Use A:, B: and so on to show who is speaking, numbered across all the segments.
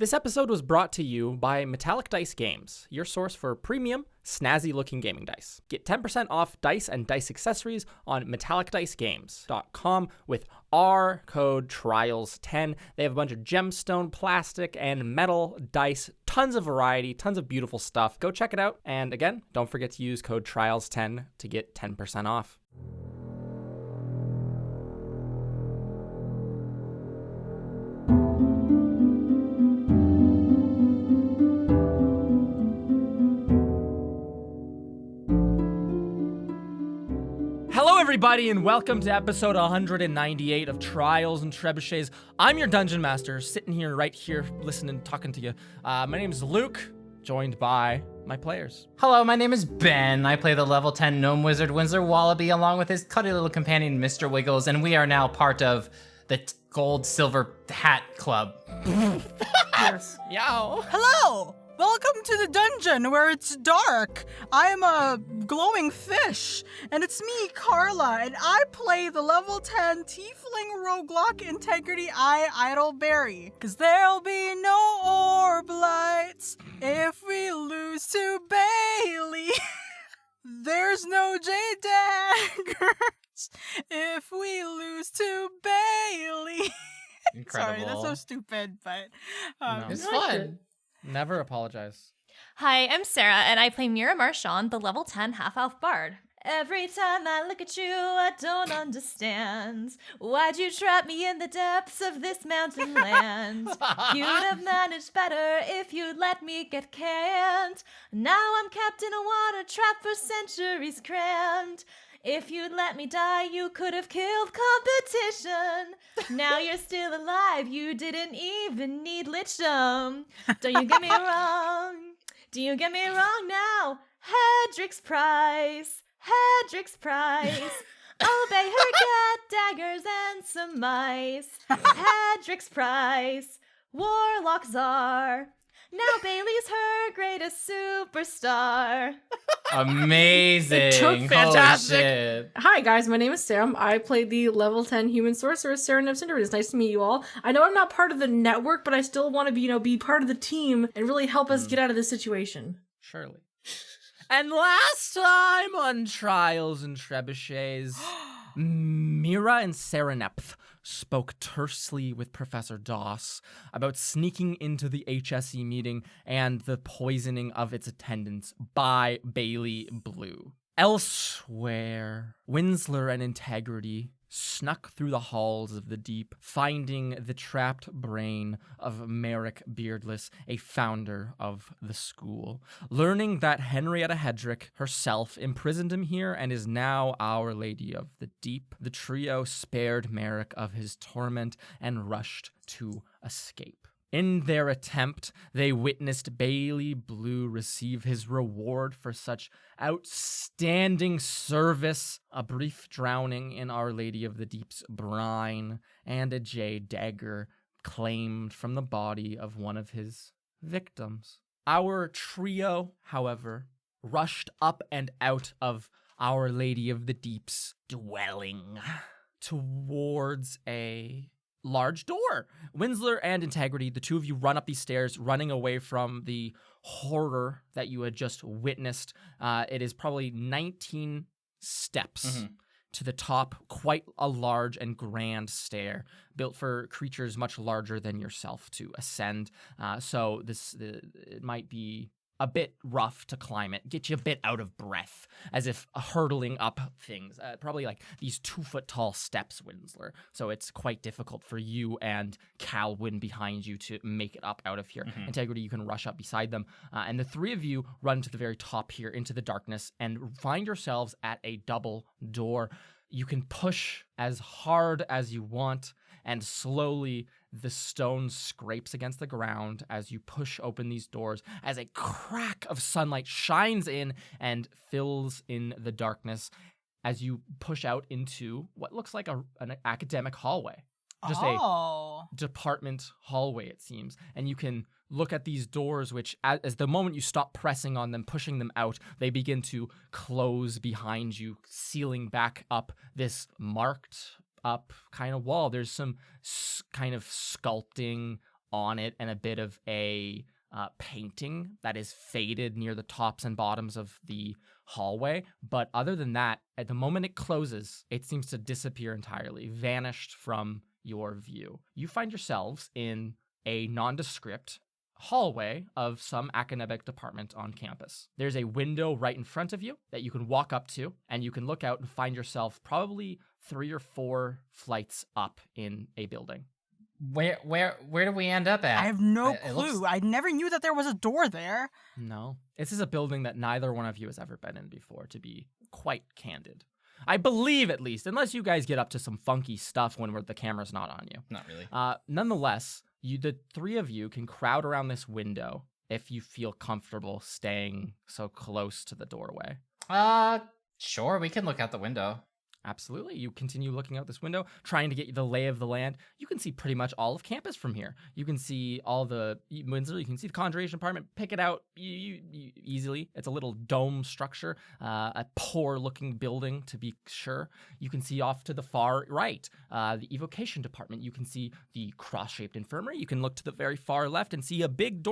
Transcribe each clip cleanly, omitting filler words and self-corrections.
A: This episode was brought to you by Metallic Dice Games, your source for premium, snazzy-looking gaming dice. Get 10% off dice and dice accessories on metallicdicegames.com with our code TRIALS10. They have a bunch of gemstone, plastic, and metal dice, tons of variety, tons of beautiful stuff. Go check it out. And again, don't forget to use code TRIALS10 to get 10% off. Everybody, and welcome to episode 198 of Trials and Trebuchets. I'm your dungeon master, sitting here, right here, listening, talking to you. My name is Luke, joined by my players.
B: Hello, my name is Ben. I play the level 10 gnome wizard Winsler Wallaby along with his cutty little companion, Mr. Wiggles, and we are now part of the Gold Silver Hat Club.
A: Yes. Yo.
C: Hello! Welcome to the dungeon where it's dark. I'm a glowing fish, and it's me, Carla, and I play the level 10 Tiefling Roguelike Integrity Eye Idol Berry. Cause there'll be no orb lights if we lose to Bailey. There's no J daggers if we lose to Bailey.
B: Incredible.
C: Sorry, that's so stupid, but
A: No.
B: It's fun.
A: Never apologize.
D: Hi, I'm Sarah, and I play Mira Marchand, the level 10 half-elf bard. Every time I look at you, I don't understand. Why'd you trap me in the depths of this mountain land? You'd have managed better if you'd let me get canned. Now I'm kept in a water trap for centuries crammed. If you'd let me die, you could have killed competition. Now you're still alive, you didn't even need lichdom. Don't you get me wrong? Do you get me wrong now? Hedrick's prize, Hedrick's prize. Obey her, get daggers and some mice. Hedrick's prize, Warlock Czar. Now Bailey's her greatest superstar.
B: Amazing.
E: It took fantastic.
B: Holy shit.
E: Hi guys, my name is Sam. I play the level 10 human sorceress, Sarah Nevcinder. It's nice to meet you all. I know I'm not part of the network, but I still want to be part of the team and really help us get out of this situation.
A: Surely. And last time on Trials and Trebuchets, Mira and Serenepth spoke tersely with Professor Doss about sneaking into the HSE meeting and the poisoning of its attendants by Bailey Blue. Elsewhere, Winsler and Integrity snuck through the halls of the deep, finding the trapped brain of Merrick Beardless, a founder of the school. Learning that Henrietta Hedrick herself imprisoned him here and is now Our Lady of the Deep, the trio spared Merrick of his torment and rushed to escape. In their attempt, they witnessed Bailey Blue receive his reward for such outstanding service, a brief drowning in Our Lady of the Deep's brine, and a jade dagger claimed from the body of one of his victims. Our trio, however, rushed up and out of Our Lady of the Deep's dwelling towards a large door. Winsler and Integrity, the two of you run up these stairs, running away from the horror that you had just witnessed. It is probably 19 steps to the top, quite a large and grand stair, built for creatures much larger than yourself to ascend. So it might be a bit rough to climb it, get you a bit out of breath, as if hurtling up things. Probably like these 2-foot-tall steps, Winsler. So it's quite difficult for you and Calwyn behind you to make it up out of here. Integrity, you can rush up beside them. And the three of you run to the very top here into the darkness and find yourselves at a double door. You can push as hard as you want, and slowly the stone scrapes against the ground as you push open these doors, as a crack of sunlight shines in and fills in the darkness as you push out into what looks like an academic hallway. Just a department hallway, it seems. And you can look at these doors, which as the moment you stop pressing on them, pushing them out, they begin to close behind you, sealing back up this marked up kind of wall. There's some kind of sculpting on it and a bit of a painting that is faded near the tops and bottoms of the hallway. But other than that, at the moment it closes, it seems to disappear entirely, vanished from your view. You find yourselves in a nondescript hallway of some academic department on campus. There's a window right in front of you that you can walk up to, and you can look out and find yourself probably 3 or 4 flights up in a building.
B: Where do we end up at?
C: I have no
B: It
C: clue.
B: looks-
C: I never knew that there was a door there.
A: No. This is a building that neither one of you has ever been in before, to be quite candid. I believe, at least, unless you guys get up to some funky stuff when the camera's not on you.
B: Not really.
A: Nonetheless, the 3 of you can crowd around this window if you feel comfortable staying so close to the doorway.
B: Sure, we can look out the window.
A: Absolutely. You continue looking out this window, trying to get the lay of the land. You can see pretty much all of campus from here. You can see all the Windsor. You can see the conjuration department. Pick it out you easily. It's a little dome structure, a poor-looking building, to be sure. You can see off to the far right the evocation department. You can see the cross-shaped infirmary. You can look to the very far left and see a big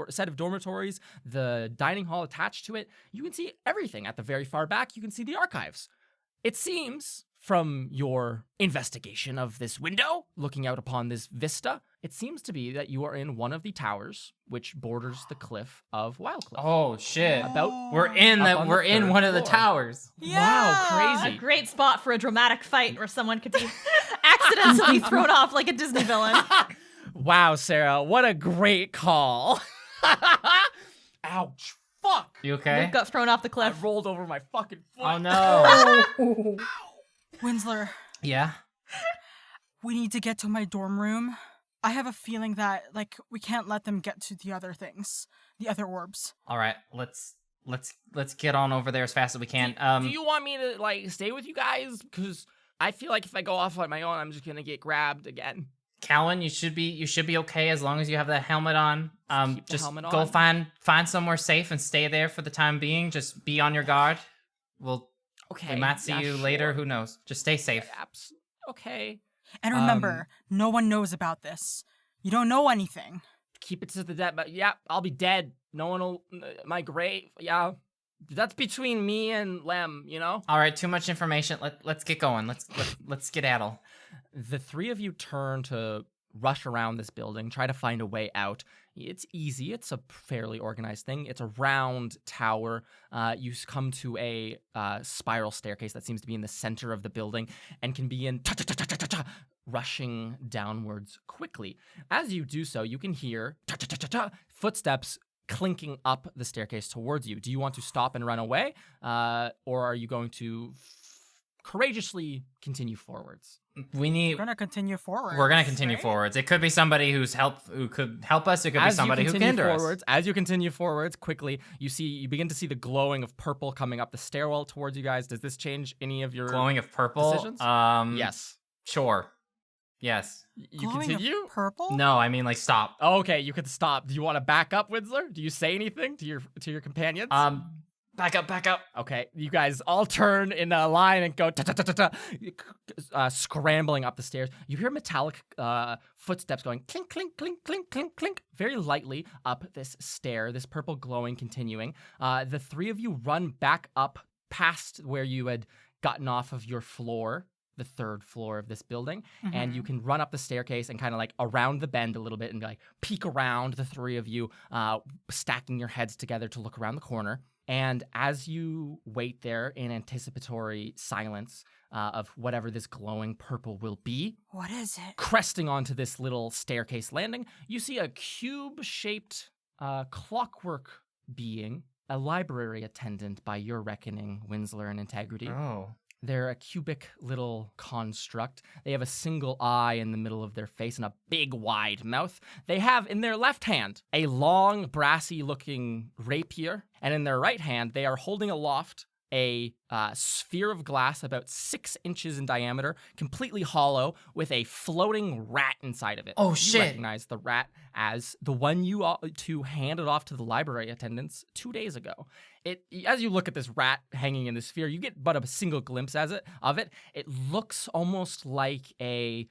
A: set of dormitories, the dining hall attached to it. You can see everything. At the very far back, you can see the archives. It seems, from your investigation of this window, looking out upon this vista, it seems to be that you are in one of the towers which borders the cliff of Wildcliff.
B: Oh shit!
A: About
B: We're in
A: Up
B: that.
A: on
B: We're
A: the
B: in
A: third
B: one of the
A: floor.
B: towers.
C: Yeah.
A: Wow,
D: A
A: crazy.
D: great spot for a dramatic fight where someone could be accidentally thrown off like a Disney villain.
A: Wow, Sarah, what a great call. Ouch. Fuck.
B: You okay?
D: Luke got thrown off the
A: I
D: cliff.
A: rolled over my fucking foot.
B: Oh no.
C: Winsler,
B: Yeah.
C: we need to get to my dorm room. I have a feeling that, we can't let them get to the other things, the other orbs.
B: All right. Let's get on over there as fast as we can.
A: Do you want me to, stay with you guys? Because I feel like if I go off on my own, I'm just going to get grabbed again.
B: Cowan, you should be okay as long as you have that helmet on.
A: Keep the
B: Just
A: helmet
B: go
A: on.
B: find somewhere safe and stay there for the time being. Just be on your guard. We
A: Okay.
B: might see
A: yeah,
B: you
A: sure.
B: later. Who knows? Just stay safe.
A: Okay.
C: And remember, no one knows about this. You don't know anything.
A: Keep it to the dead, but yeah, I'll be dead. No one will, my grave, yeah. That's between me and Lem, you know?
B: All right, too much information. Let's get going. Let's skedaddle.
A: The 3 of you turn to rush around this building, try to find a way out. It's easy. It's a fairly organized thing. It's a round tower. You come to a spiral staircase that seems to be in the center of the building and can begin rushing downwards quickly. As you do so, you can hear footsteps clinking up the staircase towards you. Do you want to stop and run away, or are you going to courageously continue forwards?
C: We're gonna continue forward.
B: We're gonna continue
C: right?
B: forwards. It could be somebody who could help us. It could be somebody who can hinder us.
A: As you continue forwards, quickly, you begin to see the glowing of purple coming up the stairwell towards you guys. Does this change any of your
B: Glowing of purple.
A: decisions?
B: Yes. Sure. Yes.
A: You
C: Glowing of
A: continue?
C: purple?
B: No, I mean stop.
A: Oh, okay, you can stop. Do you want to back up, Winsler? Do you say anything to your companions?
B: Back up.
A: Okay, you guys all turn in a line and go scrambling up the stairs. You hear metallic footsteps going clink, clink, clink, clink, clink, clink, very lightly up this stair, this purple glowing continuing. The 3 of you run back up past where you had gotten off of your floor, the 3rd floor of this building, and you can run up the staircase and kind of around the bend a little bit and peek around, the 3 of you, stacking your heads together to look around the corner. And as you wait there in anticipatory silence of whatever this glowing purple will be,
C: What is it?
A: cresting onto this little staircase landing, you see a cube-shaped clockwork being, a library attendant by your reckoning, Winsler and Integrity.
B: Oh.
A: They're a cubic little construct. They have a single eye in the middle of their face and a big wide mouth. They have in their left hand a long brassy-looking rapier, and in their right hand they are holding aloft a sphere of glass about 6 inches in diameter, completely hollow, with a floating rat inside of it.
B: Oh,
A: You
B: shit.
A: recognize the rat as the one you two handed off to the library attendants 2 days ago. As you look at this rat hanging in the sphere, you get but a single glimpse of it. It looks almost like a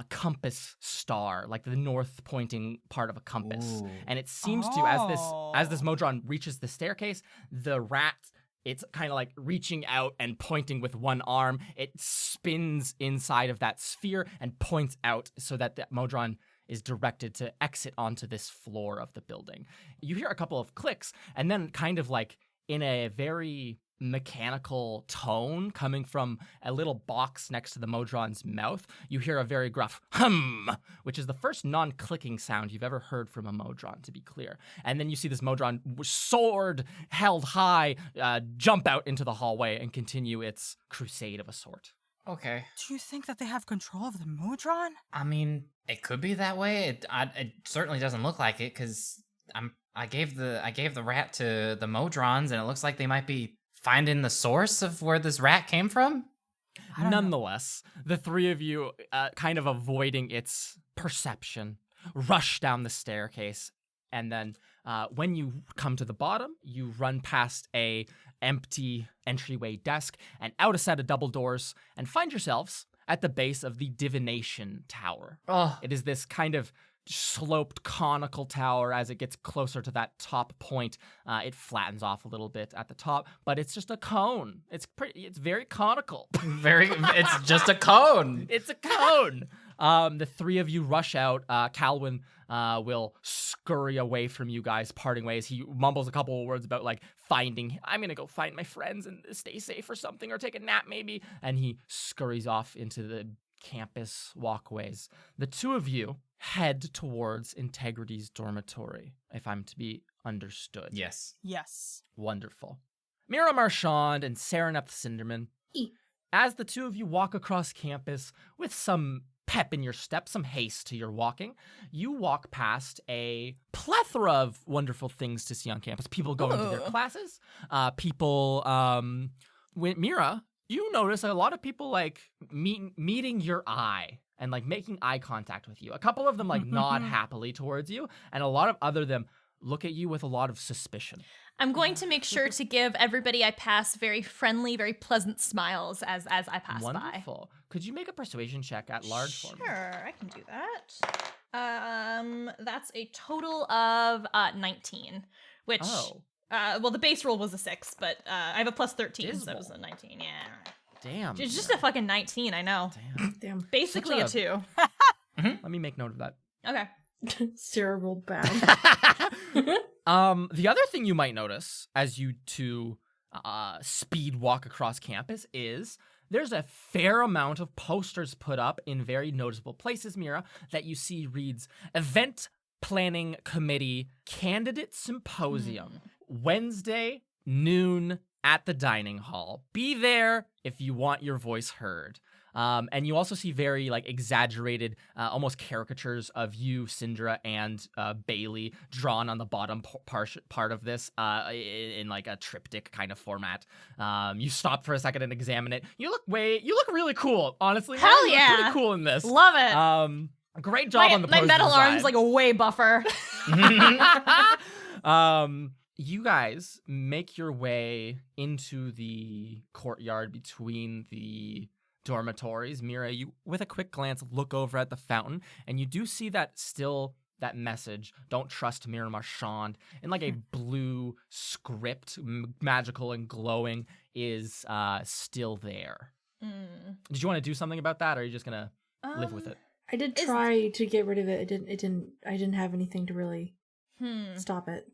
A: compass star, like the north pointing part of a compass.
B: Ooh.
A: And it seems to, as this Modron reaches the staircase, the rat, it's kind of like reaching out and pointing with one arm. It spins inside of that sphere and points out so that the Modron is directed to exit onto this floor of the building. You hear a couple of clicks, and then kind of like in a very mechanical tone coming from a little box next to the Modron's mouth, you hear a very gruff hum, which is the first non-clicking sound you've ever heard from a Modron, to be clear. And then you see this Modron, sword held high, jump out into the hallway and continue its crusade of a sort.
B: Okay.
C: Do you think that they have control of the Modron?
B: I mean, it could be that way. It certainly doesn't look like it, because I gave the rat to the Modrons, and it looks like they might be finding the source of where this rat came from.
A: Nonetheless, the three of you, kind of avoiding its perception, rush down the staircase, and then when you come to the bottom, you run past a empty entryway desk and out a set of double doors and find yourselves at the base of the divination tower.
B: Oh,
A: It is this kind of sloped conical tower. As it gets closer to that top point, it flattens off a little bit at the top, but it's just a cone. It's very conical.
B: it's just a cone.
A: It's a cone. The three of you rush out. Calwin will scurry away from you guys, parting ways. He mumbles a couple of words about like I'm gonna go find my friends and stay safe or something, or take a nap maybe. And he scurries off into the campus walkways. The two of you head towards Integrity's dormitory, if I'm to be understood.
B: Yes.
C: Yes.
A: Wonderful. Mira Marchand and Sereneth Cinderman, as the two of you walk across campus with some pep in your step, some haste to your walking, you walk past a plethora of wonderful things to see on campus. People going to their classes, Mira, you notice a lot of people like meeting your eye and like making eye contact with you. A couple of them like nod happily towards you, and a lot of other them look at you with a lot of suspicion.
D: I'm going to make sure to give everybody I pass very friendly, very pleasant smiles as I pass by.
A: Wonderful. Could you make a persuasion check at large for me?
D: Sure, I can do that. That's a total of 19, which well, the base roll was a 6, but I have a plus 13, so it was a 19. Yeah.
A: Damn.
D: It's just a fucking 19, I know.
E: Damn.
D: Basically a 2.
A: Let me make note of that.
D: Okay.
E: Sarah rolled bad.
A: The other thing you might notice as you two speed walk across campus is there's a fair amount of posters put up in very noticeable places, Mira, that you see reads Event Planning Committee Candidate Symposium, Wednesday, noon at the dining hall. Be there if you want your voice heard. And you also see very like exaggerated, almost caricatures of you, Syndra, and Bailey drawn on the bottom part of this in like a triptych kind of format. You stop for a second and examine it. You look really cool, honestly.
D: Hell
A: You look
D: yeah.
A: pretty cool in this.
D: Love it.
A: Great job on the
D: my
A: poster
D: metal
A: design.
D: arm's like a way buffer.
A: You guys make your way into the courtyard between the dormitories. Mira, you, with a quick glance, look over at the fountain, and you do see that message, "Don't trust Mira Marchand," in like a blue script, magical and glowing, is still there. Did you want to do something about that, or are you just gonna live with it?
E: I did try to get rid of it. I didn't have anything to really stop it.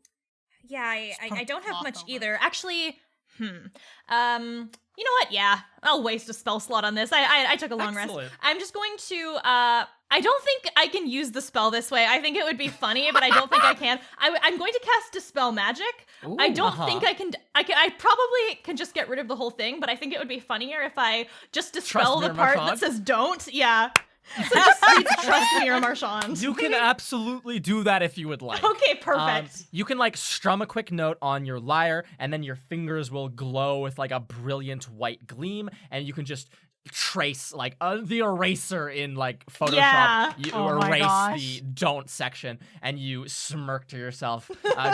D: Yeah, I don't have much
C: over.
D: either. Actually, you know what? Yeah, I'll waste a spell slot on this. I took a long rest.
A: Excellent.
D: I'm just going to, I don't think I can use the spell this way. I think it would be funny, but I don't think I can. I'm going to cast Dispel Magic.
A: Ooh,
D: I don't think I can, I probably can just get rid of the whole thing, but I think it would be funnier if I just dispel the
A: Mira
D: part
A: Marchand?
D: that says don't. Yeah. So just read Trust Mira Marchand.
A: You can absolutely do that if you would like.
D: Okay, perfect.
A: You can like strum a quick note on your lyre, and then your fingers will glow with like a brilliant white gleam, and you can just trace like the eraser in like Photoshop.
D: Yeah.
A: You
C: Oh my
A: erase
C: gosh.
A: the don't section, and you smirk to yourself.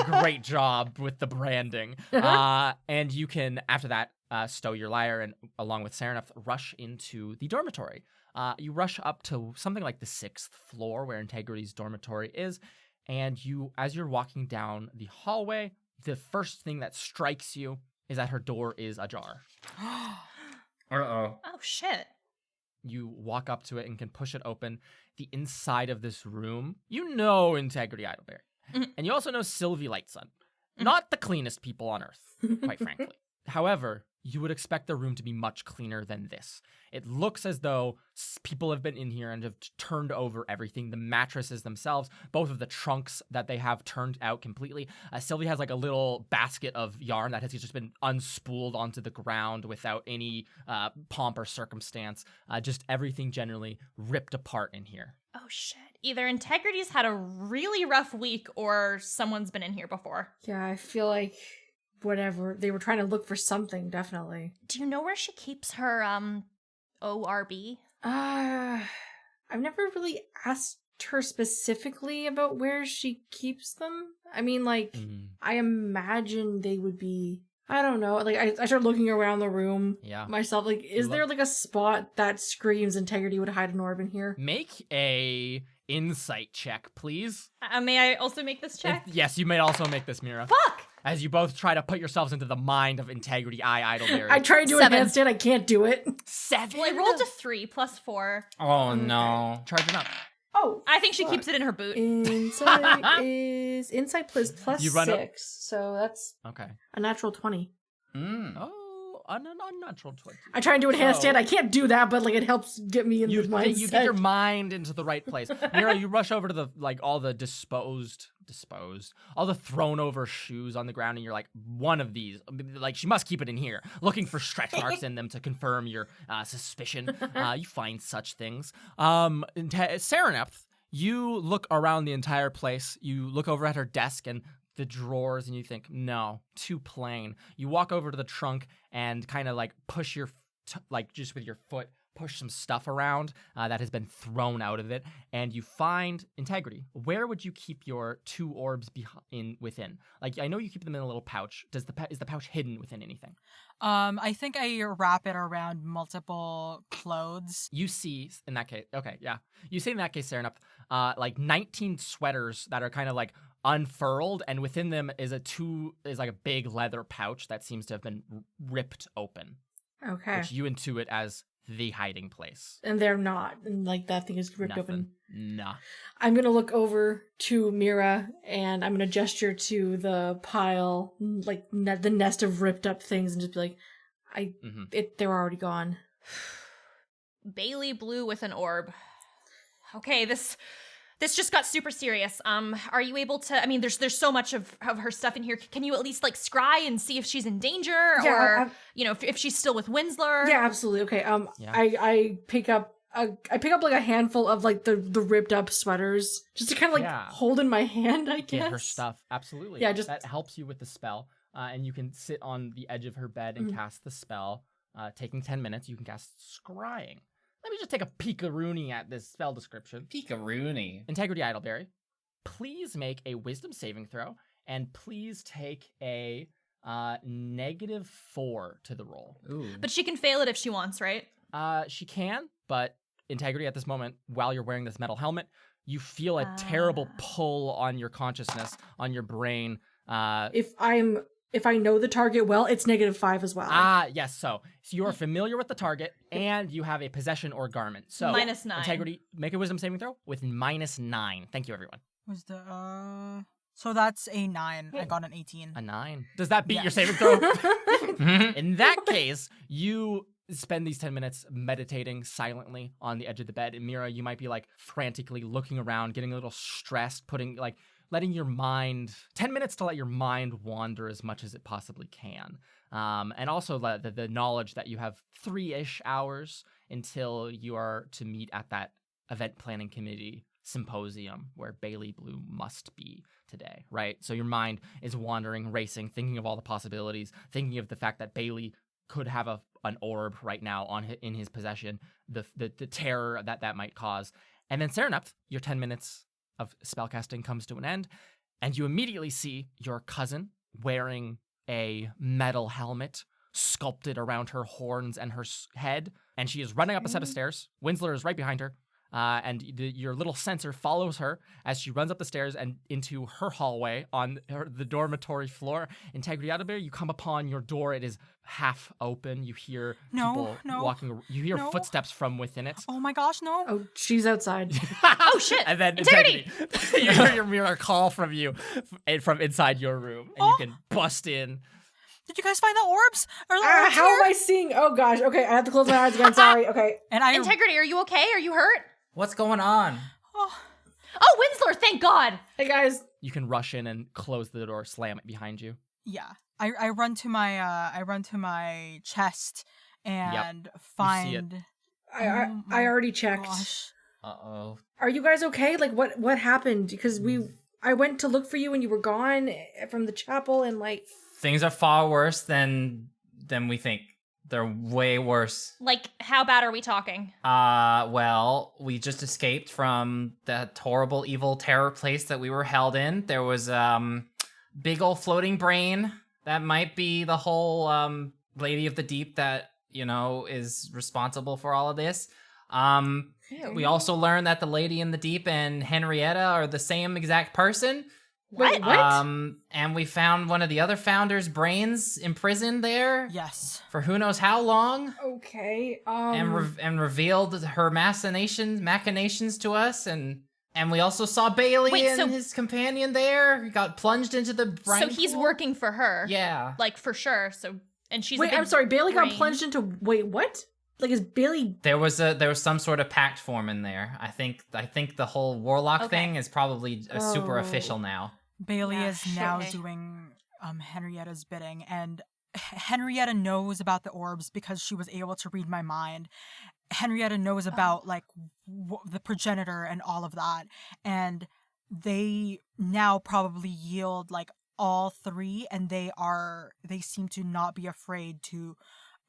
A: Great job with the branding. And you can, after that, stow your lyre and, along with Sereneth, rush into the dormitory. You rush up to something like the 6th floor where Integrity's dormitory is, and as you're walking down the hallway, the first thing that strikes you is that her door is ajar.
B: Uh-oh.
D: Oh, shit.
A: You walk up to it and can push it open. The inside of this room, you know Integrity Idleberry.
D: Mhm.
A: And you also know Sylvie Lightsun. Not the cleanest people on Earth, quite frankly. However, you would expect the room to be much cleaner than this. It looks as though people have been in here and have turned over everything. The mattresses themselves, both of the trunks that they have turned out completely. Sylvie has like a little basket of yarn that has just been unspooled onto the ground without any pomp or circumstance. Just everything generally ripped apart in here.
D: Oh, shit. Either Integrity's had a really rough week or someone's been in here before.
E: Yeah, I feel like whatever. They were trying to look for something, definitely.
D: Do you know where she keeps her, ORB?
E: I've never really asked her specifically about where she keeps them. I mean, like, I imagine they would be, I don't know, like, I started looking around the room myself, like, is there, like, a spot that screams Integrity would hide an orb in here?
A: Make a insight check, please.
D: May I also make this check?
A: Yes, you may also make this, Mira.
D: Fuck!
A: As you both try to put yourselves into the mind of Integrity Idleberry.
E: I tried to do a
D: 7.
E: handstand, I can't do it.
A: 7?
D: Well, I rolled a 3 plus 4.
B: Oh, no.
A: Charge it up.
E: Oh,
D: I think she keeps it in her boot.
E: insight is insight plus
A: You run up-
E: 6, so that's
A: Okay.
E: a natural 20.
A: Oh, an unnatural 20.
E: I try and do a handstand. I can't do that, but like it helps get me in the mindset.
A: You get your mind into the right place. Mira, you rush over to the all the disposed, all the thrown over shoes on the ground, and you're like, one of these, like she must keep it in here. Looking for stretch marks in them to confirm your suspicion. You find such things. Sereneth, you look around the entire place. You look over at her desk and the drawers, and you think, no, too plain. You walk over to the trunk and kind of like push just with your foot, push some stuff around that has been thrown out of it, and you find Integrity. Where would you keep your 2 orbs within? Like, I know you keep them in a little pouch. Is the pouch hidden within anything?
C: I think I wrap it around multiple clothes.
A: You see in that case, okay, yeah. You see in that case, Sereneth, like 19 sweaters that are kind of like unfurled, and within them is like a big leather pouch that seems to have been ripped open.
E: Okay.
A: Which you intuit as the hiding place.
E: And they're not. And like that thing is ripped
A: Nothing.
E: open.
A: Nah.
E: I'm going to look over to Mira and I'm going to gesture to the pile, like the nest of ripped up things, and just be like, they're already gone.
D: Bailey Blue with an orb. Okay, this just got super serious. Are you able to? I mean, there's so much of her stuff in here. Can you at least like scry and see if she's in danger, or if she's still with Winsler?
E: Yeah, absolutely. Okay. I pick up like a handful of like the ripped up sweaters just to kind of like hold in my hand. I guess
A: Get her stuff. Absolutely.
E: Yeah,
A: that helps you with the spell, and you can sit on the edge of her bed and cast the spell. Taking 10 minutes, you can cast scrying. Let me just take a peek-a-rooney at this spell description.
B: Peek-a-rooney.
A: Integrity Idleberry, please make a wisdom saving throw, and please take a -4 to the roll.
B: Ooh.
D: But she can fail it if she wants, right?
A: She can, but Integrity at this moment, while you're wearing this metal helmet, you feel a terrible pull on your consciousness, on your brain.
E: If I know the target well, it's -5 as well.
A: Yes. So you are familiar with the target, and you have a possession or garment. So
D: -9.
A: Integrity, make a wisdom saving throw with -9. Thank you, everyone.
C: Was the So that's a 9. I got an 18.
A: A 9. Does that beat your saving throw? In that case, you spend these 10 minutes meditating silently on the edge of the bed. And Mira, you might be like frantically looking around, getting a little stressed, letting your mind, 10 minutes to let your mind wander as much as it possibly can. And also the knowledge that you have 3-ish hours until you are to meet at that event planning committee symposium where Bailey Blue must be today, right? So your mind is wandering, racing, thinking of all the possibilities, thinking of the fact that Bailey could have an orb right now in his possession, the terror that might cause. And then Sereneth, your 10 minutes of spellcasting comes to an end, and you immediately see your cousin wearing a metal helmet, sculpted around her horns and her head, and she is running up a set of stairs. Winsler is right behind her. And your little sensor follows her as she runs up the stairs and into her hallway on the dormitory floor. Integrity Outbear, you come upon your door. It is half open. You hear people walking. You hear footsteps from within it.
C: Oh my gosh, no.
E: Oh, she's outside.
D: Oh shit!
A: And then
D: Integrity!
A: you hear your mirror call from you from inside your room, and you can bust in.
C: Did you guys find the orbs? Are the orbs
E: How
C: here?
E: am I seeing? Oh gosh. Okay, I have to close my eyes again. Sorry. Okay.
C: And I
D: Integrity, are you okay? Are you hurt?
B: What's going on?
C: Oh,
D: Oh, Winsler, thank God.
E: Hey guys.
A: You can rush in and close the door, slam it behind you.
C: yeah. I run to my chest and find.
E: I already checked.
C: Gosh.
B: Uh-oh.
E: Are you guys okay? Like what happened? Because I went to look for you and you were gone from the chapel and like
B: Things are far worse than we think. They're way worse.
D: Like, how bad are we talking?
B: Well, we just escaped from that horrible, evil terror place that we were held in. There was, big old floating brain. That might be the whole, Lady of the Deep that, is responsible for all of this. We also learned that the Lady in the Deep and Henrietta are the same exact person.
E: Wait, what?
B: And we found one of the other founders' brains imprisoned there.
C: Yes.
B: For who knows how long.
E: Okay.
B: And revealed her machinations to us, and we also saw Bailey
D: Wait,
B: and
D: so-
B: his companion there. He got plunged into the brine.
D: So he's
B: pool.
D: working for her.
B: Yeah.
D: Like, for sure. So, and she's a
E: Wait,
D: big
E: I'm sorry. Bailey got
D: brain.
E: plunged into. Wait, what? Like, is Bailey?
B: There was some sort of pact form in there. I think the whole warlock
D: Okay.
B: thing is probably super
E: Oh.
B: official now.
C: Bailey
D: Yeah,
C: is now
D: okay.
C: doing Henrietta's bidding, and Henrietta knows about the orbs because she was able to read my mind. Henrietta knows about like the progenitor and all of that, and they now probably yield like all three, and they seem to not be afraid to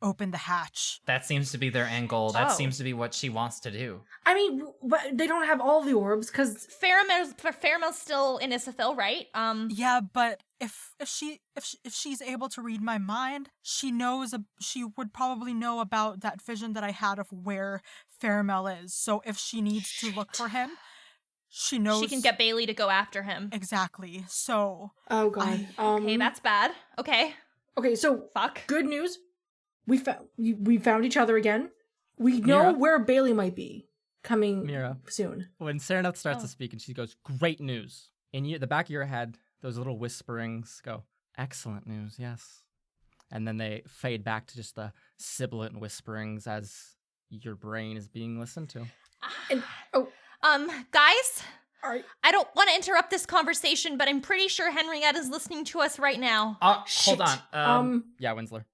C: open the hatch.
B: That seems to be their end goal. That
D: Oh.
B: seems to be what she wants to do.
E: I mean, but they don't have all the orbs because.
D: Faramel's still in Isafil, right?
C: Yeah, but if she's able to read my mind, she would probably know about that vision that I had of where Faramel is. So if she needs to look for him, she knows
D: she can get Bailey to go after him.
C: exactly. So
E: Oh god.
D: Okay, that's bad. Okay.
E: Okay. So
D: Fuck.
E: good news. We found each other again. We know
A: Mira?
E: where Bailey might be coming
A: Mira.
E: soon.
A: When Sereneth starts to speak and she goes, "Great news." In the back of your head, those little whisperings go, "Excellent news, yes." And then they fade back to just the sibilant whisperings as your brain is being listened to.
E: And
D: Guys,
E: all right.
D: I don't want to interrupt this conversation, but I'm pretty sure Henrietta's listening to us right now.
B: Hold on.
A: Yeah, Winsler.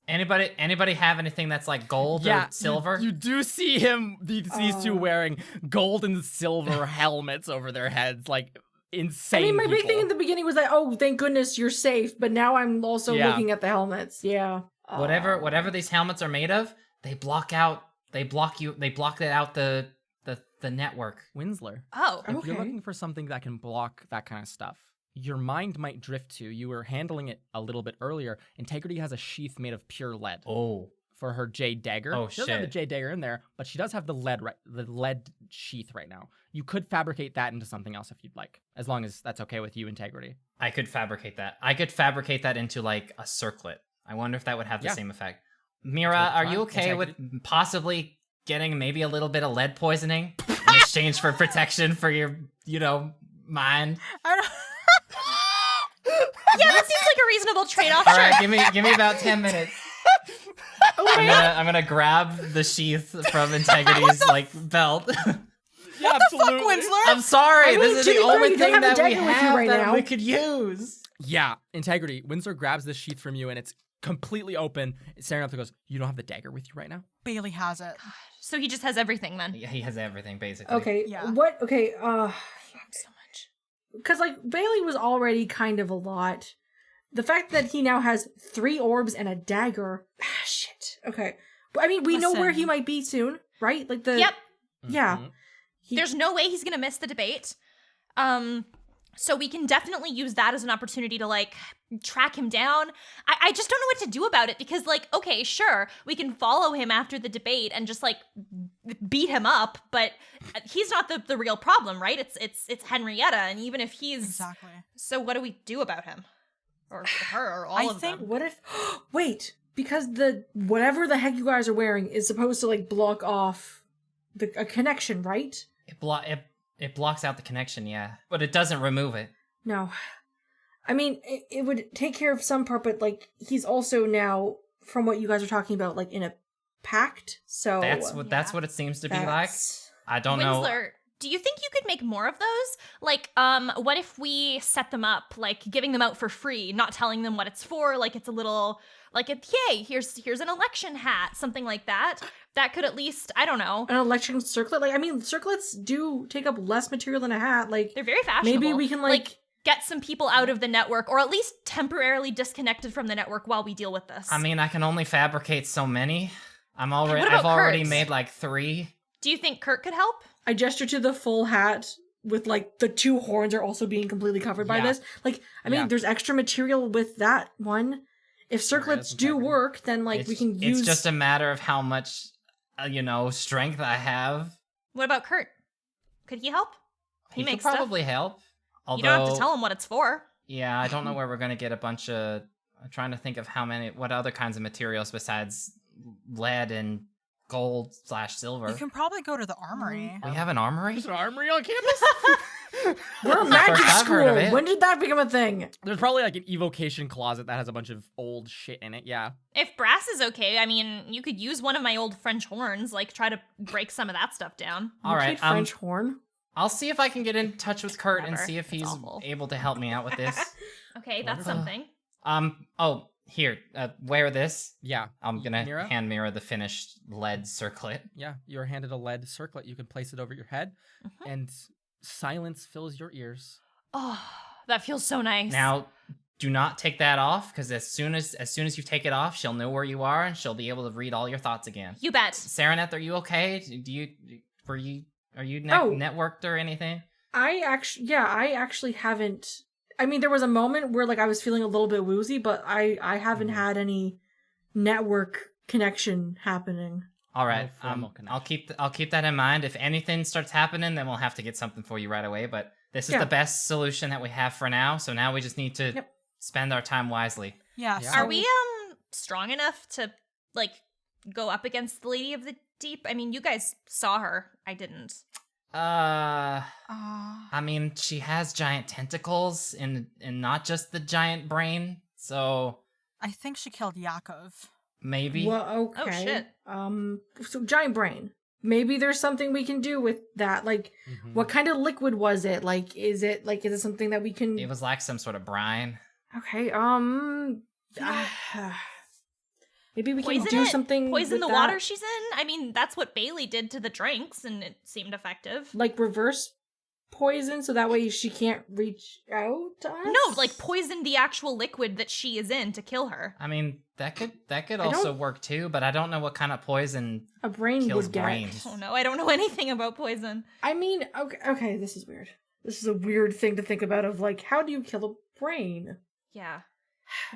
B: Anybody have anything that's like gold or silver?
A: You do see him, these two wearing gold and silver helmets over their heads, like insane.
E: I mean, my big
A: people.
E: thing in the beginning was like, oh, thank goodness you're safe. But now I'm also
A: Yeah.
E: looking at the helmets. Yeah.
B: Whatever these helmets are made of, they block out the network.
A: Winsler.
D: Oh.
A: If you're
E: Okay.
A: looking for something that can block that kind of stuff, your mind might drift to. You were handling it a little bit earlier. Integrity has a sheath made of pure lead
B: Oh.
A: for her jade dagger.
B: Oh,
A: she doesn't have the
B: shit.
A: jade dagger in there, but she does have the lead sheath right now. You could fabricate that into something else if you'd like, as long as that's okay with you, Integrity.
B: I could fabricate that. I could fabricate that into like a circlet. I wonder if that would have the
A: Yeah.
B: same effect. Mira,
A: Worth a
B: are
A: try.
B: you okay with possibly getting maybe a little bit of lead poisoning in exchange for protection for your, mind?
C: I don't.
D: Yeah, that seems like a reasonable trade-off.
B: All
D: Sure.
B: right, give me about 10 minutes. I'm gonna grab the sheath from Integrity's like belt.
A: Yeah, absolutely.
C: Winsler?
B: I'm sorry.
E: I mean,
B: This is
E: to
B: the
E: be fair,
B: only
E: you don't
B: thing
E: have a
B: that we
E: dagger with you
B: have
E: right
B: that
E: now.
B: we could use.
A: Yeah, Integrity. Winsler grabs the sheath from you, and it's completely open. Sereneth goes, "You don't have the dagger with you right now?"
C: Bailey has it.
D: So he just has everything then.
B: Yeah, he has everything basically.
E: Okay.
C: Yeah.
E: What? Okay.
D: So much.
E: Because like Bailey was already kind of a lot. The fact that he now has 3 orbs and a dagger. Shit. Okay. But I mean, we know where
C: Listen.
E: he might be soon, right? Like the.
D: Yep.
E: Yeah.
A: Mhm.
E: He-
D: There's no way he's gonna miss the debate. So we can definitely use that as an opportunity to, like, track him down. I just don't know what to do about it because, like, okay, sure, we can follow him after the debate and just, like, beat him up, but he's not the real problem, right? It's Henrietta, and even if he's...
C: Exactly.
D: So what do we do about him? Or her, or all of them?
E: What if... Wait, because the whatever the heck you guys are wearing is supposed to, like, block off a connection, right?
B: It blocks out the connection, yeah. But it doesn't remove it.
E: No. I mean, it would take care of some part, but, like, he's also now, from what you guys are talking about, like, in a pact, so...
B: That's what it seems to be like. I don't know.
D: Winsler, do you think you could make more of those? Like, what if we set them up, like, giving them out for free, not telling them what it's for, like, it's a little... Like, yay, here's an election hat, something like that. That could at least, I don't know.
E: An election circlet? Like, I mean, circlets do take up less material than a hat. Like,
D: they're very fashionable.
E: Maybe we can, like
D: get some people out of the network, or at least temporarily disconnected from the network while we deal with this.
B: I mean, I can only fabricate so many. I've already
D: Kurt?
B: made like 3.
D: Do you think Kurt could help?
E: I gesture to the full hat with, like, the 2 horns are also being completely covered by this. Like, I mean, there's extra material with that one. If circlets do work, then, like, we can use...
B: It's just a matter of how much, strength I have.
D: What about Kurt? Could he help? He makes
B: could probably help. Although,
D: you don't have to tell him what it's for.
B: Yeah, I don't know where we're going to get a bunch of... I'm trying to think of what other kinds of materials besides lead and gold/silver.
C: You can probably go to the armory.
B: We have an armory?
A: There's an armory on campus?
E: We're a magic
B: First I've heard of
E: school!
B: it.
E: When did that become a thing?
A: There's probably like an evocation closet that has a bunch of old shit in it, yeah.
D: If brass is okay, I mean, you could use one of my old French horns, like, try to break some of that stuff down.
B: All right,
E: French horn?
B: I'll see if I can get in touch with Kurt and
D: Whatever.
B: see if
D: That's
B: he's
D: awful.
B: able to help me out with this.
D: Okay, that's
A: Wonderful.
D: something.
B: Here, wear this.
A: Yeah.
B: I'm gonna
A: Mira?
B: hand Mira the finished lead circlet.
A: Yeah, you're handed a lead circlet. You can place it over your head, and silence fills your ears.
D: Oh, that feels so nice.
B: Now, do not take that off, because as soon as you take it off, she'll know where you are, and she'll be able to read all your thoughts again.
D: You bet.
B: Saraneth, are you okay? Are you networked or anything?
E: I actually haven't... I mean, there was a moment where, like, I was feeling a little bit woozy, but I haven't had any network connection happening.
B: All right,
A: No formal
B: I'll keep that in mind. If anything starts happening, then we'll have to get something for you right away. But this is the best solution that we have for now. So now we just need to spend our time wisely.
C: Yeah.
A: Yeah.
C: So
D: Are we strong enough to, like, go up against the Lady of the Deep? I mean, you guys saw her. I didn't.
B: I mean, she has giant tentacles and not just the giant brain. So
C: I think she killed Yakov.
B: maybe.
E: Well, okay.
D: Oh, shit.
E: So giant brain. Maybe there's something we can do with that. Like, what kind of liquid was it? Like, is it something that we can...
B: It was like some sort of brine.
E: Okay, maybe we can do something
D: Poison
E: with
D: the
E: that.
D: water she's in? I mean, that's what Bailey did to the drinks, and it seemed effective.
E: Like, reverse poison, so that way she can't reach out to us?
D: No, like, poison the actual liquid that she is in to kill her.
B: I mean, that could also work too, but I don't know what kind of poison
E: a brain
B: kills
E: would get.
B: brains.
D: Oh no, I don't know anything about poison.
E: I mean, okay, this is weird. This is a weird thing to think about of, like, how do you kill a brain?
D: Yeah.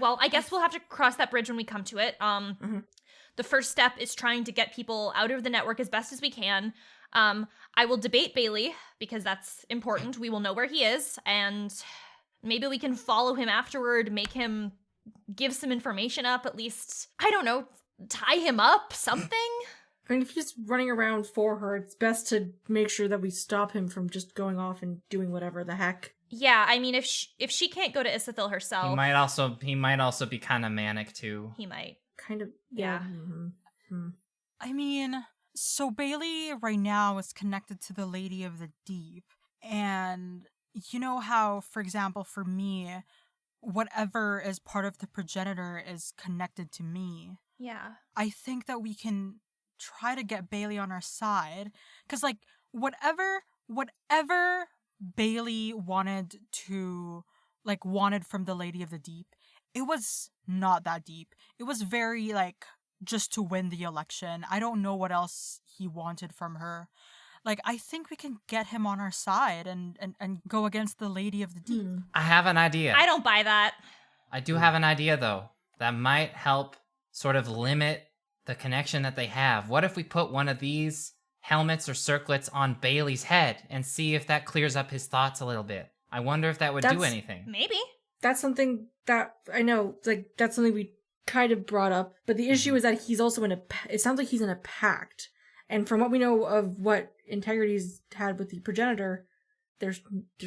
D: Well, I guess we'll have to cross that bridge when we come to it. The first step is trying to get people out of the network as best as we can. I will debate Bailey, because that's important. We will know where he is, and maybe we can follow him afterward, make him give some information up, at least, I don't know, tie him up, something?
E: I mean, if he's running around for her, it's best to make sure that we stop him from just going off and doing whatever the heck.
D: Yeah, I mean, if she can't go to Isithil herself...
B: He might also be kind of manic too.
D: He might.
E: Kind of,
D: Yeah.
C: I mean, so Bailey right now is connected to the Lady of the Deep. And you know how, for example, for me, whatever is part of the progenitor is connected to me.
D: Yeah.
C: I think that we can try to get Bailey on our side. Because, like, whatever Bailey wanted from the Lady of the Deep, it was not that deep. It was very, like, just to win the election. I don't know what else he wanted from her. Like, I think we can get him on our side and go against the Lady of the Deep.
B: I have an idea.
D: I don't buy that.
B: I do have an idea, though, that might help sort of limit the connection that they have. What if we put one of these helmets or circlets on Bailey's head and see if that clears up his thoughts a little bit? I wonder if that would do
E: That's-
B: anything.
D: Maybe.
E: That's something that I know, like, that's something we kind of brought up. But the issue is that he's also it sounds like he's in a pact. And from what we know of what Integrity's had with the progenitor, there's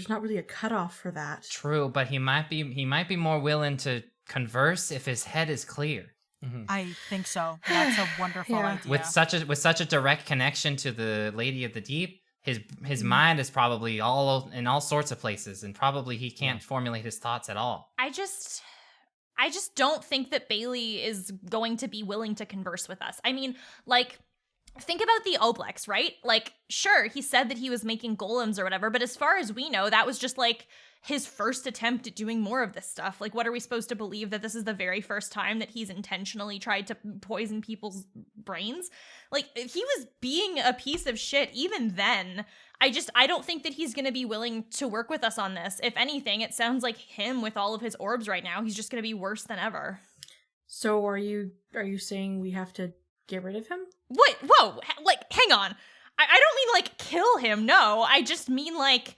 E: not really a cutoff for that.
B: True, but he might be more willing to converse if his head is clear.
C: I think so. That's a wonderful
E: Yeah.
C: idea.
B: With such a direct connection to the Lady of the Deep, his mind is probably in all sorts of places, and probably he can't formulate his thoughts at all.
D: I just don't think that Bailey is going to be willing to converse with us. I mean, like, think about the Oblex, right? Like, sure, he said that he was making golems or whatever, but as far as we know, that was just like his first attempt at doing more of this stuff. Like, what are we supposed to believe, that this is the very first time that he's intentionally tried to poison people's brains? Like, if he was being a piece of shit even then. I don't think that he's going to be willing to work with us on this. If anything, it sounds like him with all of his orbs right now, he's just going to be worse than ever.
E: So are you saying we have to get rid of him?
D: Wait, whoa, like, hang on. I don't mean, like, kill him, no. I just mean, like,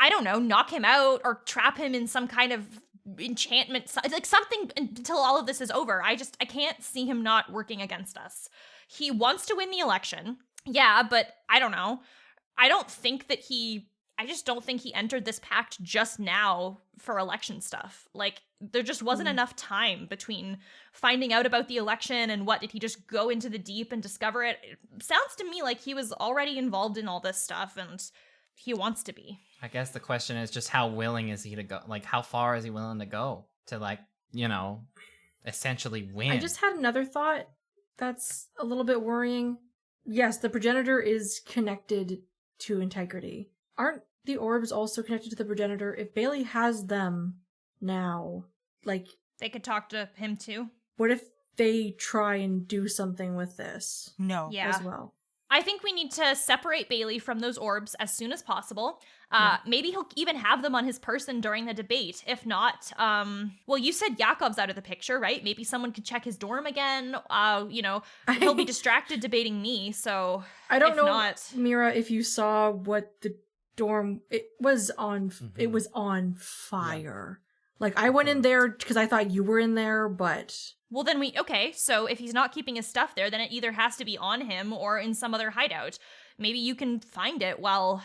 D: I don't know, knock him out or trap him in some kind of enchantment, like something until all of this is over. I can't see him not working against us. He wants to win the election. Yeah, but I don't know. I just don't think he entered this pact just now for election stuff. Like, there just wasn't enough time between finding out about the election and what, did he just go into the deep and discover it? It sounds to me like he was already involved in all this stuff and he wants to be.
B: I guess the question is just how willing is he to go? Like, how far is he willing to go to, like, essentially win?
E: I just had another thought that's a little bit worrying. Yes, the progenitor is connected to Integrity. Aren't the orbs also connected to the progenitor? If Bailey has them now, like,
D: They could talk to him too.
E: what if they try and do something with this
C: No.
D: Yeah.
E: as well?
D: I think we need to separate Bailey from those orbs as soon as possible. Maybe he'll even have them on his person during the debate. If not, well, you said Yakov's out of the picture, right? Maybe someone could check his dorm again. He'll be distracted debating me, so
E: I don't
D: if
E: know,
D: not-
E: Mira, if you saw what the dorm, it was on fire. Like, I went in there because I thought you were in there, but
D: Well, then so if he's not keeping his stuff there, then it either has to be on him or in some other hideout. Maybe you can find it while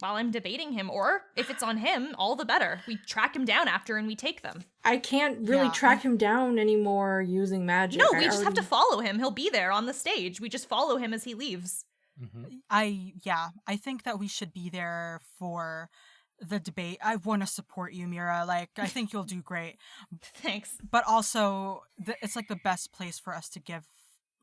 D: I'm debating him, or if it's on him, all the better. We track him down after and we take them.
E: I can't really track him down anymore using magic.
D: No,
E: I
D: we just have to
E: already-
D: follow him. He'll be there on the stage. We just follow him as he leaves.
C: I think that we should be there for the debate. I want to support you, Mira. Like, I think you'll do great.
D: Thanks.
C: But also, it's like the best place for us to give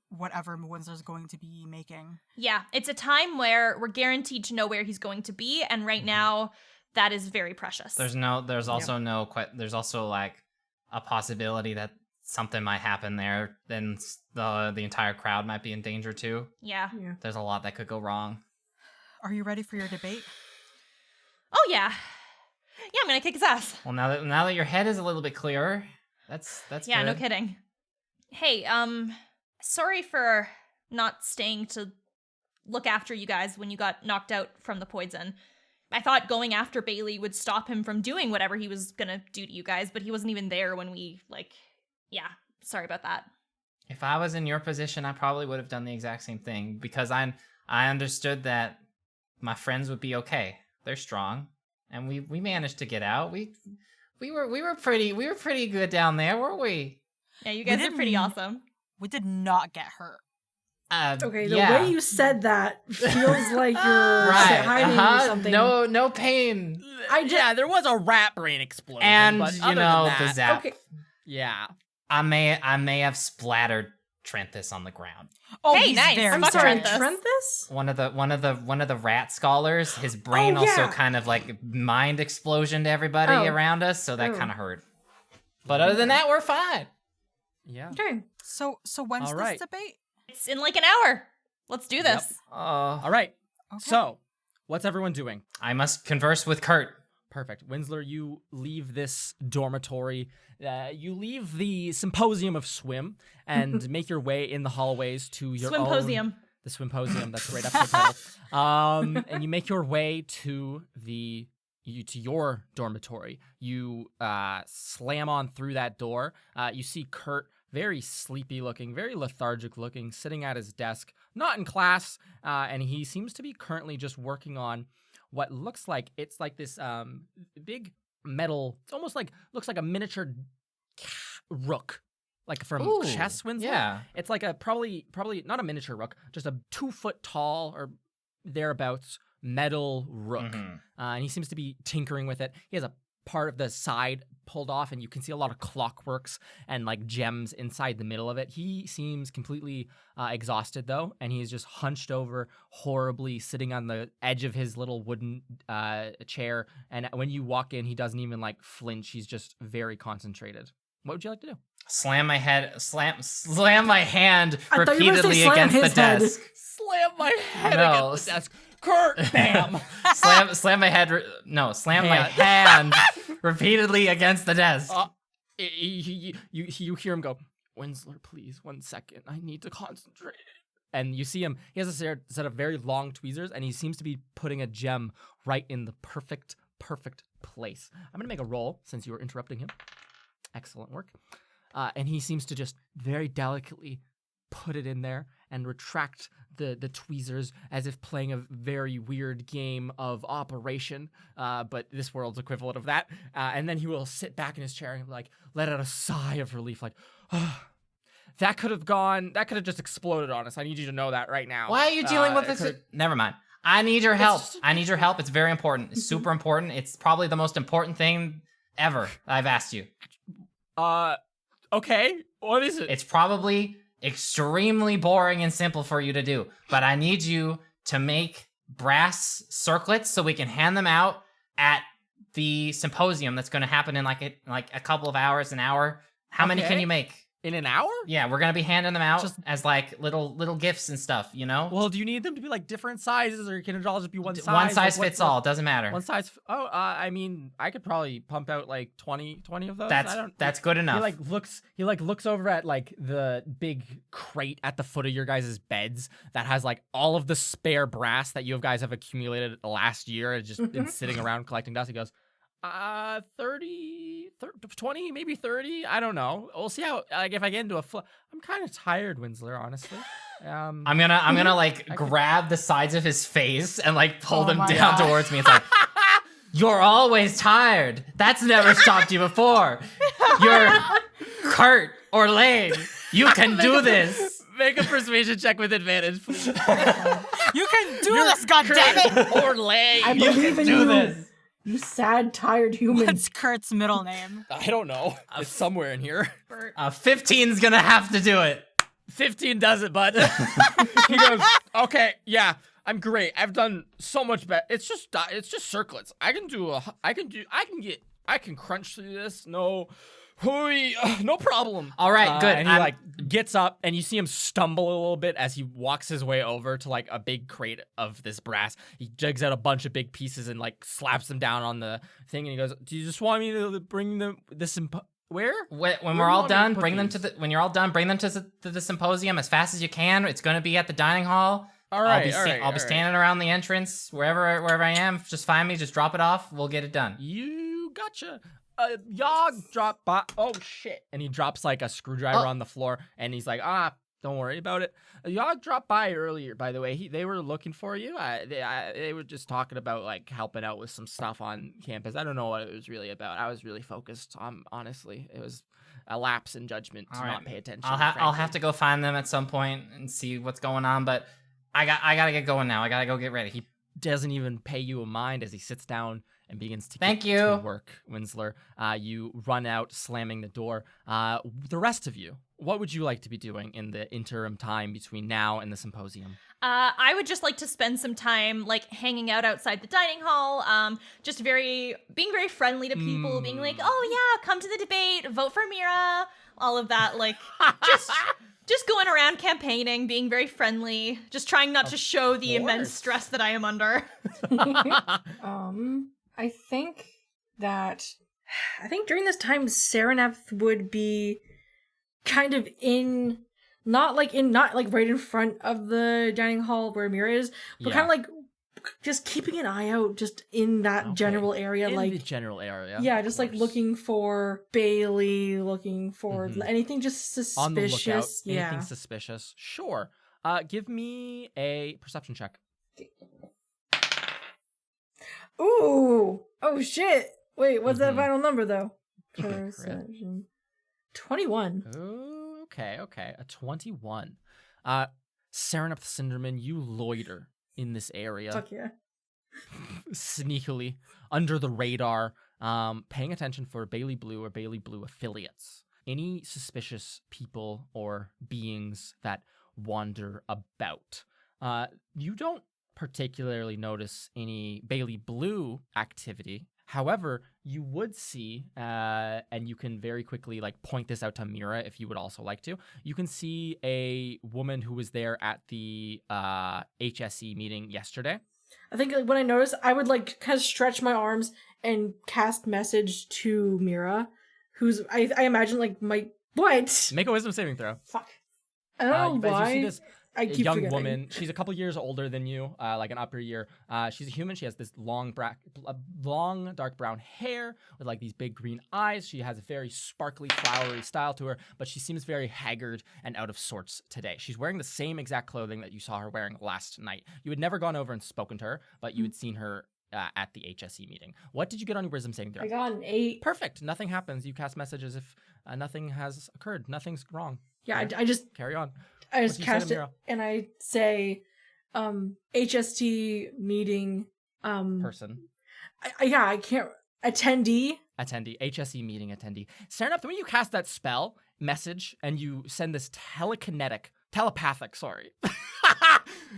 C: whatever Windsor's going to be making.
D: Yeah, it's a time where we're guaranteed to know where he's going to be, and right now, that is very precious.
B: There's also like a possibility that something might happen there. Then the entire crowd might be in danger too.
D: Yeah.
E: Yeah.
B: There's a lot that could go wrong.
C: Are you ready for your debate?
D: Oh, yeah. Yeah, I'm gonna kick his ass.
B: Well, now that your head is a little bit clearer, that's
D: Yeah, no
B: good.
D: kidding. Hey, sorry for not staying to look after you guys when you got knocked out from the poison. I thought going after Bailey would stop him from doing whatever he was gonna do to you guys, but he wasn't even there when we, yeah, sorry about that.
B: If I was in your position, I probably would have done the exact same thing because I understood that my friends would be okay. They're strong, and we managed to get out. We were pretty good down there, weren't we?
D: Yeah, you guys are pretty
C: didn't-
D: awesome.
C: We did not get hurt.
E: Okay, the
B: yeah.
E: way you said that feels like you're
B: Right,
E: hiding or something.
B: No pain,
A: Yeah, there was a rat brain explosion,
B: and
A: but
B: you
A: other
B: know
A: than
B: the
A: that,
B: zap.
E: Okay.
A: Yeah.
B: I may have splattered Trenthus on the ground.
C: Oh,
D: Hey,
C: he's
D: nice.
C: very
E: I'm
D: Fuck
E: sorry,
C: bad.
D: Trenthus.
E: Trenthus?
B: One of the rat scholars, his brain
E: Oh, yeah.
B: also kind of like mind explosion to everybody
E: Oh.
B: around us, so that
E: Oh.
B: kind of hurt. But other than that, we're fine.
A: Yeah.
E: Okay.
C: So when's
A: All
C: this
A: right.
C: debate?
D: It's in like an hour. Let's do this.
A: All right.
C: Okay.
A: So, what's everyone doing?
B: I must converse with Kurt.
A: Perfect. Winsler, you leave this dormitory. You leave the Symposium of Swim and make your way in the hallways to your
D: Swim-posium.
A: The Swim-posium, that's right up the title. And you make your way to your dormitory. You slam on through that door. You see Kurt, very sleepy looking, very lethargic looking, sitting at his desk, not in class, and he seems to be currently just working on what looks like it's like this big metal. It's almost like looks like a miniature rook, like from
B: Ooh,
A: chess. Winslow.
B: yeah.
A: It's like a probably not a miniature rook, just a 2 foot tall or thereabouts metal rook, and he seems to be tinkering with it. He has a part of the side pulled off, and you can see a lot of clockworks and like gems inside the middle of it. He seems completely exhausted though, and he's just hunched over horribly, sitting on the edge of his little wooden chair. And when you walk in, he doesn't even like flinch. He's just very concentrated. What would you like to do?
B: Slam my hand
E: I thought you were gonna say
B: repeatedly
E: slam
B: against the
E: his head.
B: desk.
A: Slam my head
B: No.
A: against the desk. Kurt, bam!
B: Slam my head. Slam my hand repeatedly against the desk.
A: You hear him go, Winsler, please, 1 second. I need to concentrate. And you see him, he has a set of very long tweezers, and he seems to be putting a gem right in the perfect place. I'm going to make a roll since you were interrupting him. Excellent work. And he seems to just very delicately put it in there and retract the tweezers as if playing a very weird game of Operation, but this world's equivalent of that. And then he will sit back in his chair and like let out a sigh of relief, like, oh, that could have just exploded on us. I need you to know that right now.
B: Why are you dealing with this? Never mind. I need your help. I need your help. It's very important. It's super important. It's probably the most important thing ever I've asked you.
A: Okay. What is it?
B: It's probably extremely boring and simple for you to do, but I need you to make brass circlets so we can hand them out at the symposium that's going to happen in like a couple of hours, an hour. How many can you make?
A: In an hour?
B: Yeah, we're going to be handing them out
A: Just-
B: as like little gifts and stuff, you know?
A: Well, do you need them to be like different sizes, or can it all just be one size?
B: One size
A: Like,
B: fits all. It doesn't matter.
A: One size. I mean, I could probably pump out like 20 of those.
B: That's good enough.
A: He looks over at like the big crate at the foot of your guys' beds that has like all of the spare brass that you guys have accumulated last year and just been sitting around collecting dust. He goes, 30, 20, maybe 30. I don't know. We'll see how, like, if I get into a I'm kind of tired, Winsler, honestly.
B: I'm gonna like grab the sides of his face and like pull them
C: my
B: down
C: God.
B: towards me. It's like, you're always tired. That's never stopped you before. You're Kurt or Lane. You can do this.
A: Make a persuasion check with advantage, please.
C: You can do this, goddammit!
A: Or leg.
E: I believe in
B: do
E: you.
B: this.
E: You sad, tired human.
C: What's Kurt's middle name?
A: I don't know. It's somewhere in here.
B: 15's gonna have to do it.
A: 15 does it, bud. He goes, okay, yeah, I'm great. I've done so much better. It's just circlets. I can crunch through this. No problem.
B: All right, good.
A: And he like gets up, and you see him stumble a little bit as he walks his way over to like a big crate of this brass. He jigs out a bunch of big pieces and like slaps them down on the thing, and he goes, "Do you just want me to bring this where?
B: When we're all done, bring them to the symposium as fast as you can. It's gonna be at the dining hall.
A: All right,
B: I'll be standing around the entrance wherever I am. Just find me. Just drop it off. We'll get it done.
A: You gotcha. Yog drop by. Oh shit! And he drops like a screwdriver on the floor, and he's like, don't worry about it. Yog dropped by earlier, by the way. They were looking for you. They were just talking about like helping out with some stuff on campus. I don't know what it was really about. I was really focused. Honestly, it was a lapse in judgment to not pay attention.
B: I'll have to go find them at some point and see what's going on. But I gotta get going now. I gotta go get ready. He
A: doesn't even pay you a mind as he sits down and begins to
B: Thank
A: get
B: you.
A: to work, Winsler. You run out, slamming the door. The rest of you, what would you like to be doing in the interim time between now and the symposium?
D: I would just like to spend some time like hanging out outside the dining hall, just being very friendly to people, being like, oh yeah, come to the debate, vote for Mira, all of that, like just Just going around campaigning, being very friendly, just trying not to show the immense
A: course.
D: stress that I am under.
E: I think during this time Sereneth would be kind of not right in front of the dining hall where Mira is, but kind of like just keeping an eye out just in that general area,
A: in
E: like
A: the general area.
E: yeah, just like
A: course.
E: looking for Bailey, looking for anything just suspicious.
A: On the lookout.
E: Yeah.
A: Anything suspicious. Sure. Give me a perception check.
E: Ooh. Oh shit. Wait, what's that final number though?
A: Crit.
E: Perception. 21.
A: Ooh, okay. A 21. Sereneth Cinderman, you loiter in this area.
E: Fuck yeah.
A: Sneakily, under the radar, paying attention for Bailey Blue or Bailey Blue affiliates. Any suspicious people or beings that wander about. You don't particularly notice any Bailey Blue activity. However, you would see, and you can very quickly like point this out to Mira if you would also like to. You can see a woman who was there at the HSE meeting yesterday.
E: I think like, when I noticed, I would like kind of stretch my arms and cast message to Mira, who's I imagine like what?
A: Make a wisdom saving throw.
E: Fuck. I don't know
A: As
E: why.
A: you see this
E: I keep
A: young
E: forgetting.
A: woman, she's a couple years older than you, like an upper year. She's a human. She has this long dark brown hair with like these big green eyes. She has a very sparkly, flowery style to her, but she seems very haggard and out of sorts today. She's wearing the same exact clothing that you saw her wearing last night. You had never gone over and spoken to her, but you had seen her at the HSE meeting. What did you get on your wisdom saving throw?
E: I got an 8.
A: Perfect. Nothing happens. You cast messages if nothing has occurred. Nothing's wrong.
E: Yeah,
A: Right?
E: I just
A: Carry on.
E: I just
A: What do you say to
E: cast it
A: Mira?
E: and I say HST meeting
A: Person.
E: I can't attendee.
A: Attendee, HSE meeting attendee. Sereneth, when you cast that spell message and you send this telepathic,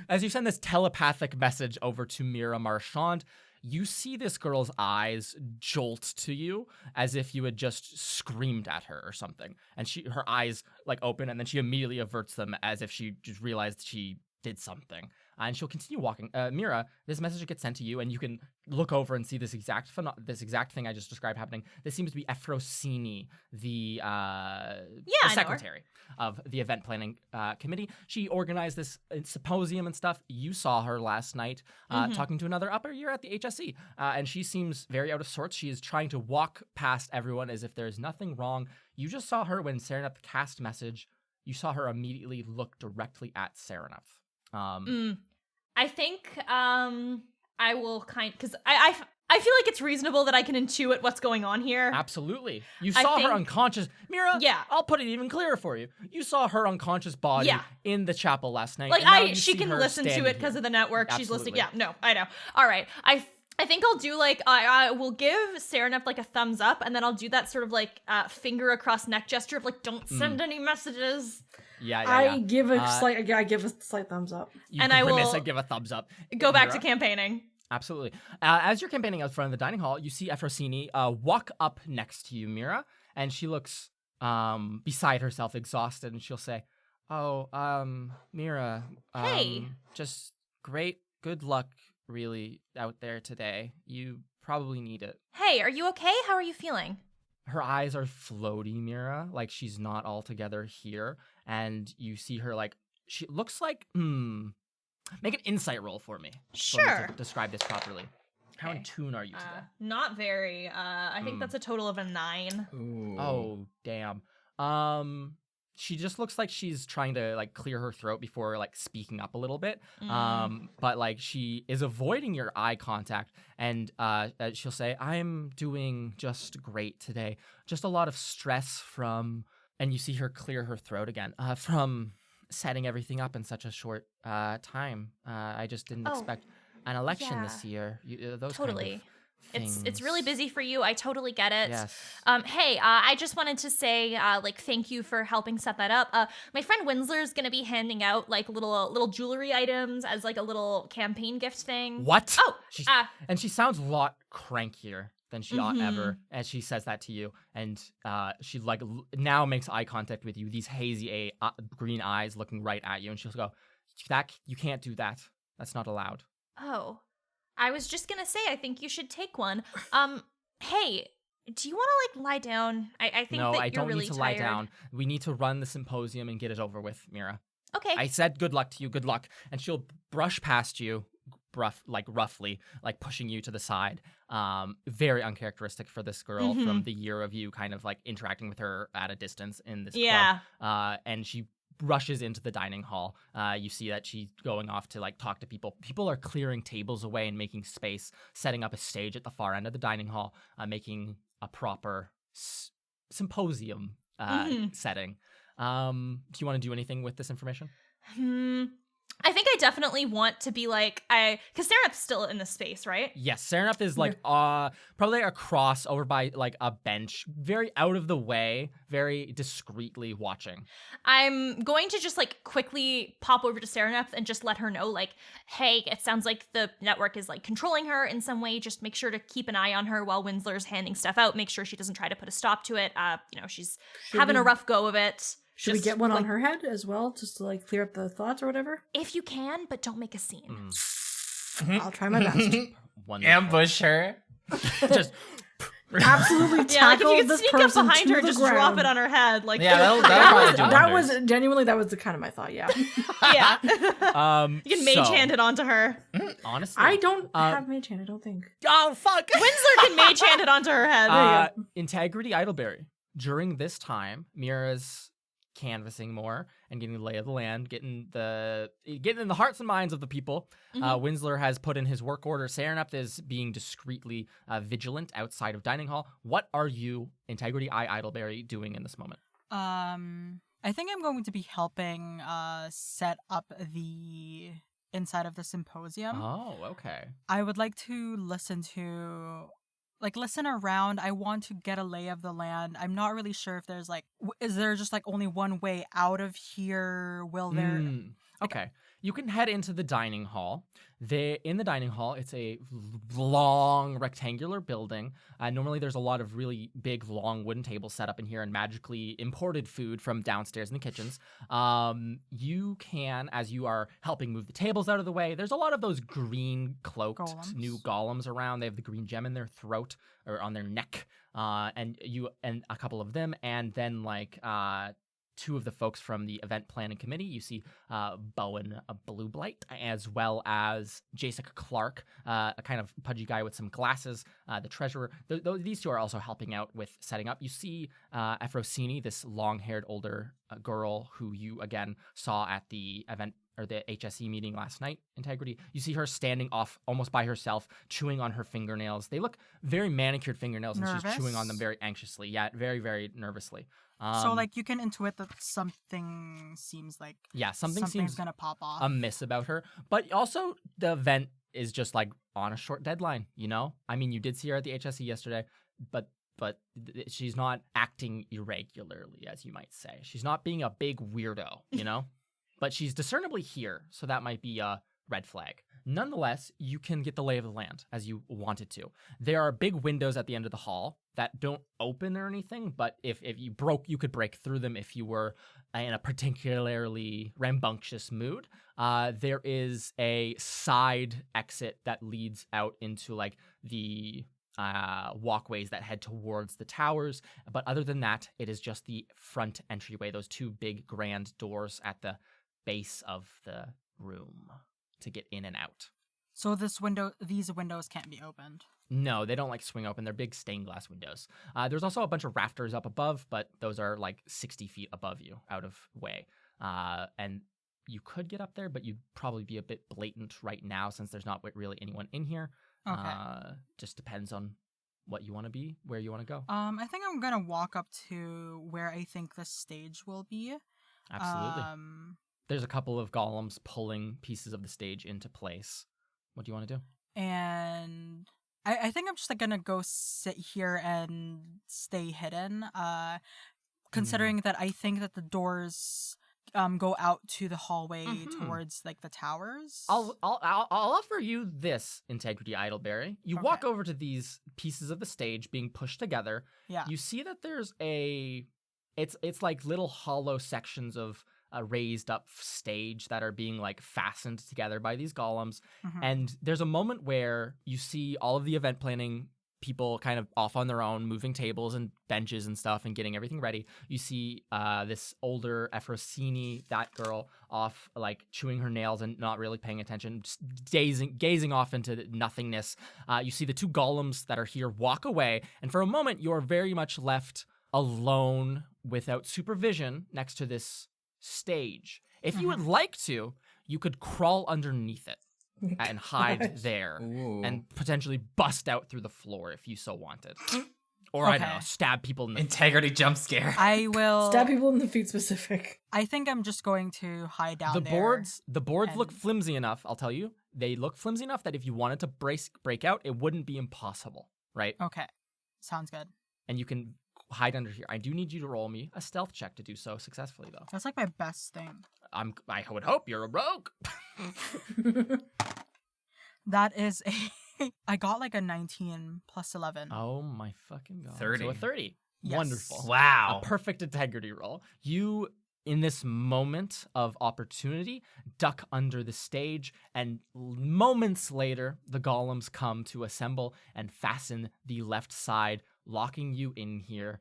A: as you send this telepathic message over to Mira Marchand, you see this girl's eyes jolt to you as if you had just screamed at her or something. And her eyes like open and then she immediately averts them as if she just realized she did something. And she'll continue walking. Mira, this message gets sent to you, and you can look over and see this exact thing I just described happening. This seems to be Efrosini, the secretary of the event planning committee. She organized this symposium and stuff. You saw her last night talking to another upper year at the HSE, and she seems very out of sorts. She is trying to walk past everyone as if there's nothing wrong. You just saw her when Sereneth cast message. You saw her immediately look directly at Sereneth.
D: I think I will because I feel like it's reasonable that I can intuit what's going on here.
A: Absolutely. You saw her unconscious. Mira,
D: yeah.
A: I'll put it even clearer for you. You saw her unconscious body in the chapel last night.
D: Like she can listen to it because of the network.
A: Absolutely.
D: She's listening. Yeah, no, I know. All right. I think I'll do like I will give Sereneth like a thumbs up, and then I'll do that sort of like finger across neck gesture of like don't send any messages.
A: Yeah.
E: I give a slight thumbs up.
A: And I will
B: and give a thumbs up.
D: Go back to campaigning.
A: Absolutely. As you're campaigning out front of the dining hall, you see Efrosini walk up next to you, Mira, and she looks beside herself, exhausted, and she'll say, "Oh, Mira,
D: hey,
A: just good luck, really, out there today. You probably need it."
D: Hey, are you okay? How are you feeling?
A: Her eyes are floaty, Mira, like she's not altogether here, and you see her like she looks like Make an insight roll for me.
D: Sure.
A: To describe this properly. How in tune are you today?
D: Not very. I think that's a total of a 9.
B: Ooh.
A: Oh, damn. She just looks like she's trying to like clear her throat before like speaking up a little bit. But like she is avoiding your eye contact, and she'll say, "I'm doing just great today. Just a lot of stress from," and you see her clear her throat again, from setting everything up in such a short time. I just didn't expect an election this year. Those
D: totally.
A: Kind of things.
D: It's really busy for you. I totally get it.
A: Yes.
D: Hey, I just wanted to say, thank you for helping set that up. My friend Winsler's gonna be handing out like little jewelry items as like a little campaign gift thing.
A: What?
D: Oh,
A: and she sounds a lot crankier than she ought ever. And she says that to you, and she like now makes eye contact with you. These hazy green eyes looking right at you, and she'll go, "That you can't do that. That's not allowed."
D: Oh, I was just gonna say, I think you should take one. Hey, do you want to like lie down? I think
A: No,
D: that
A: I
D: you're
A: don't
D: really
A: need to
D: tired.
A: lie down. We need to run the symposium and get it over with, Mira.
D: Okay.
A: I said good luck to you, good luck. And she'll brush past you, roughly, like pushing you to the side. Very uncharacteristic for this girl from the year of you kind of like interacting with her at a distance in this
D: Yeah.
A: club. And she rushes into the dining hall. You see that she's going off to like talk to people. People are clearing tables away and making space, setting up a stage at the far end of the dining hall, making a proper symposium setting. Do you want to do anything with this information?
D: I think I definitely want to be like, because Serenup's still in the space, right?
A: Yes, Serenup is like probably across over by like a bench, very out of the way, very discreetly watching.
D: I'm going to just like quickly pop over to Serenup and just let her know, like, hey, it sounds like the network is like controlling her in some way. Just make sure to keep an eye on her while Winsler's handing stuff out. Make sure she doesn't try to put a stop to it. She's having a rough go of it.
E: Should we get one on her head as well, just to like clear up the thoughts or whatever?
D: If you can, but don't make a scene.
E: I'll try my best.
B: Ambush her.
A: Just
E: Absolutely
D: Yeah, like if
E: tackle
D: you could
E: this
D: sneak up
E: person
D: behind
E: to
D: her,
E: the
D: just
E: ground.
D: drop it on her head. Like,
B: Yeah, that'll probably do
E: That
B: wonders.
E: was genuinely the kind of my thought. Yeah,
D: yeah. You can mage hand it onto her.
A: honestly,
E: I don't have mage hand. I don't think.
A: Oh fuck!
D: Winsler can mage hand it onto her head.
A: Integrity Idleberry. During this time, Mira's canvassing more and getting the lay of the land, getting in the hearts and minds of the people. Winsler has put in his work order. Serenup is being discreetly vigilant outside of dining hall. What are you, Integrity Idleberry, doing in this moment?
C: I think I'm going to be helping set up the inside of the symposium.
A: Oh, okay.
C: I would like to listen around. I want to get a lay of the land. I'm not really sure if there's like, is there just like only one way out of here? Will there?
A: Okay. You can head into the dining hall. In the dining hall, it's a long rectangular building. Normally there's a lot of really big, long wooden tables set up in here and magically imported food from downstairs in the kitchens. You can, as you are helping move the tables out of the way, there's a lot of those green cloaked new golems around. They have the green gem in their throat or on their neck. And a couple of them, and then like two of the folks from the event planning committee. You see Bowen Blueblight, as well as Jacek Clark, a kind of pudgy guy with some glasses, the treasurer. These two are also helping out with setting up. You see Efrosini, this long-haired older girl who you, again, saw at the event or the HSE meeting last night, Integrity. You see her standing off almost by herself, chewing on her fingernails. They look very manicured fingernails, and she's chewing on them very anxiously. Yeah, very, very nervously.
C: So, like, you can intuit that something seems like...
A: Yeah, something's
C: going to pop off.
A: amiss about her. But also, the event is just, like, on a short deadline, you know? I mean, you did see her at the HSE yesterday, but she's not acting irregularly, as you might say. She's not being a big weirdo, you know? But she's discernibly here, so that might be a red flag. Nonetheless, you can get the lay of the land as you wanted to. There are big windows at the end of the hall that don't open or anything, but if you could break through them if you were in a particularly rambunctious mood. There is a side exit that leads out into like the walkways that head towards the towers. But other than that, it is just the front entryway, those two big grand doors at the base of the room to get in and out.
C: So these windows can't be opened?
A: No, they don't like swing open. They're big stained glass windows. There's also a bunch of rafters up above, but those are like 60 feet above you, out of way. And you could get up there, but you'd probably be a bit blatant right now since there's not really anyone in here.
C: Okay.
A: Just depends on what you want to be, where you want to go.
C: I think I'm gonna walk up to where I think the stage will be.
A: Absolutely. There's a couple of golems pulling pieces of the stage into place. What do you want to do?
C: And I think I'm just like gonna go sit here and stay hidden. Considering that I think that the doors go out to the hallway
A: Mhm.
C: towards like the towers?
A: I'll offer you this, Integrity Idleberry. You walk
C: Okay.
A: over to these pieces of the stage being pushed together.
C: Yeah.
A: You see that there's it's like little hollow sections of a raised up stage that are being like fastened together by these golems.
C: Mhm.
A: And there's a moment where you see all of the event planning people kind of off on their own, moving tables and benches and stuff and getting everything ready. You see this older Ephrosyne, that girl, off like chewing her nails and not really paying attention, just gazing off into nothingness. You see the two golems that are here walk away, and for a moment you're very much left alone without supervision next to this stage. If you would like to, you could crawl underneath it and hide there
B: Ooh.
A: and potentially bust out through the floor if you so wanted. Or I don't know,
C: Okay.
A: stab people in the
B: Integrity jump scare.
C: I will.
E: Stab people in the feet specific.
C: I think I'm just going to hide down there.
A: The boards look
C: and-
A: flimsy enough, I'll tell you. They look flimsy enough that if you wanted to break out, it wouldn't be impossible, right?
C: Okay. Sounds good.
A: And you can hide under here. I do need you to roll me a stealth check to do so successfully, though.
C: That's like my best thing.
A: I would hope you're a rogue.
C: That is a. I got like a 19 plus 11.
A: Oh my fucking god.
B: 30.
A: So a 30.
C: Yes.
A: Wonderful.
B: Wow.
A: A perfect integrity roll. You, in this moment of opportunity, duck under the stage, and moments later, the golems come to assemble and fasten the left side, locking you in here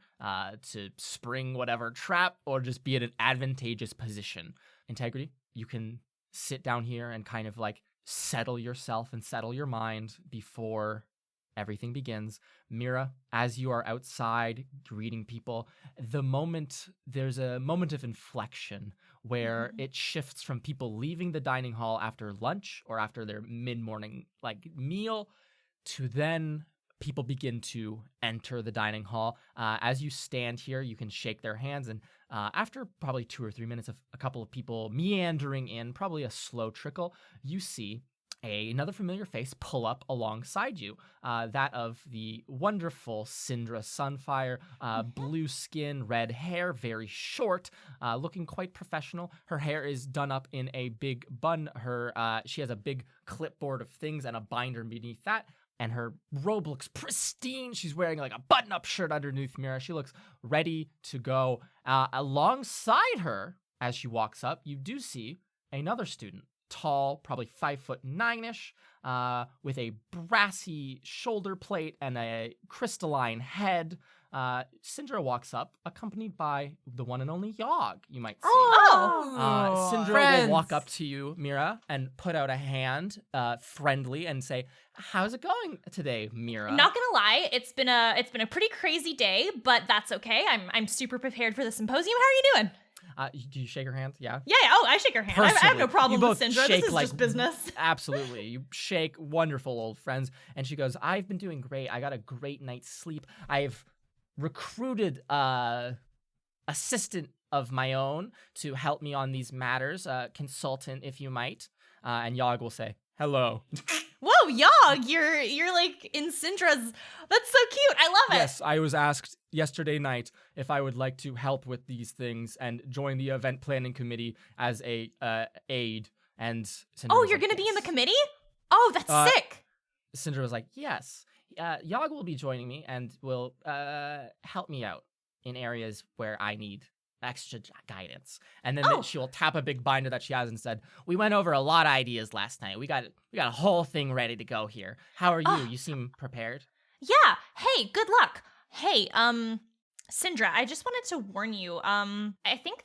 A: to spring whatever trap or just be at an advantageous position. Integrity, you can sit down here and kind of like settle yourself and settle your mind before everything begins. Mira, as you are outside greeting people, there's a moment of inflection where it shifts from people leaving the dining hall after lunch or after their mid-morning like meal to then people begin to enter the dining hall. As you stand here, you can shake their hands, and after probably 2 or 3 minutes of a couple of people meandering in, probably a slow trickle, you see another familiar face pull up alongside you, that of the wonderful Syndra Sunfire, blue skin, red hair, very short, looking quite professional. Her hair is done up in a big bun. She has a big clipboard of things and a binder beneath that, and her robe looks pristine. She's wearing like a button-up shirt underneath Mira. She looks ready to go. Alongside her, as she walks up, you do see another student. Tall, probably 5'9"ish, with a brassy shoulder plate and a crystalline head. Syndra walks up, accompanied by the one and only Yogg, you might see. Syndra
D: Friends.
A: will walk up to you, Mira, and put out a hand, friendly, and say, "How's it going today, Mira?"
D: Not gonna lie, it's been a pretty crazy day, but that's okay. I'm super prepared for the symposium. How are you doing?
A: Do you shake her hand? Yeah.
D: Yeah. Oh, I shake her hand. I have no
A: Personally.
D: problem
A: You
D: with
A: both
D: Syndra. This
A: shake
D: is
A: like
D: just business.
A: Absolutely. You shake, wonderful old friends. And she goes, "I've been doing great. I got a great night's sleep. I've recruited assistant of my own to help me on these matters, consultant if you might." And Yogg will say, "Hello."
D: Whoa, Yogg, you're like in Syndra's. That's so cute. I love it.
A: Yes, I was asked yesterday night if I would like to help with these things and join the event planning committee as a aide. And Syndra
D: Oh,
A: was
D: you're
A: like,
D: gonna be in the
A: "Yes."
D: committee? Oh, that's sick.
A: Syndra was like, "Yes, Yogg will be joining me and will help me out in areas where I need extra guidance." And then
D: Oh.
A: she will tap a big binder that she has and said, "We went over a lot of ideas last night. We got a whole thing ready to go here. How are you?
D: Oh.
A: You seem prepared."
D: Yeah. Hey, good luck. Hey, Syndra, I just wanted to warn you. I think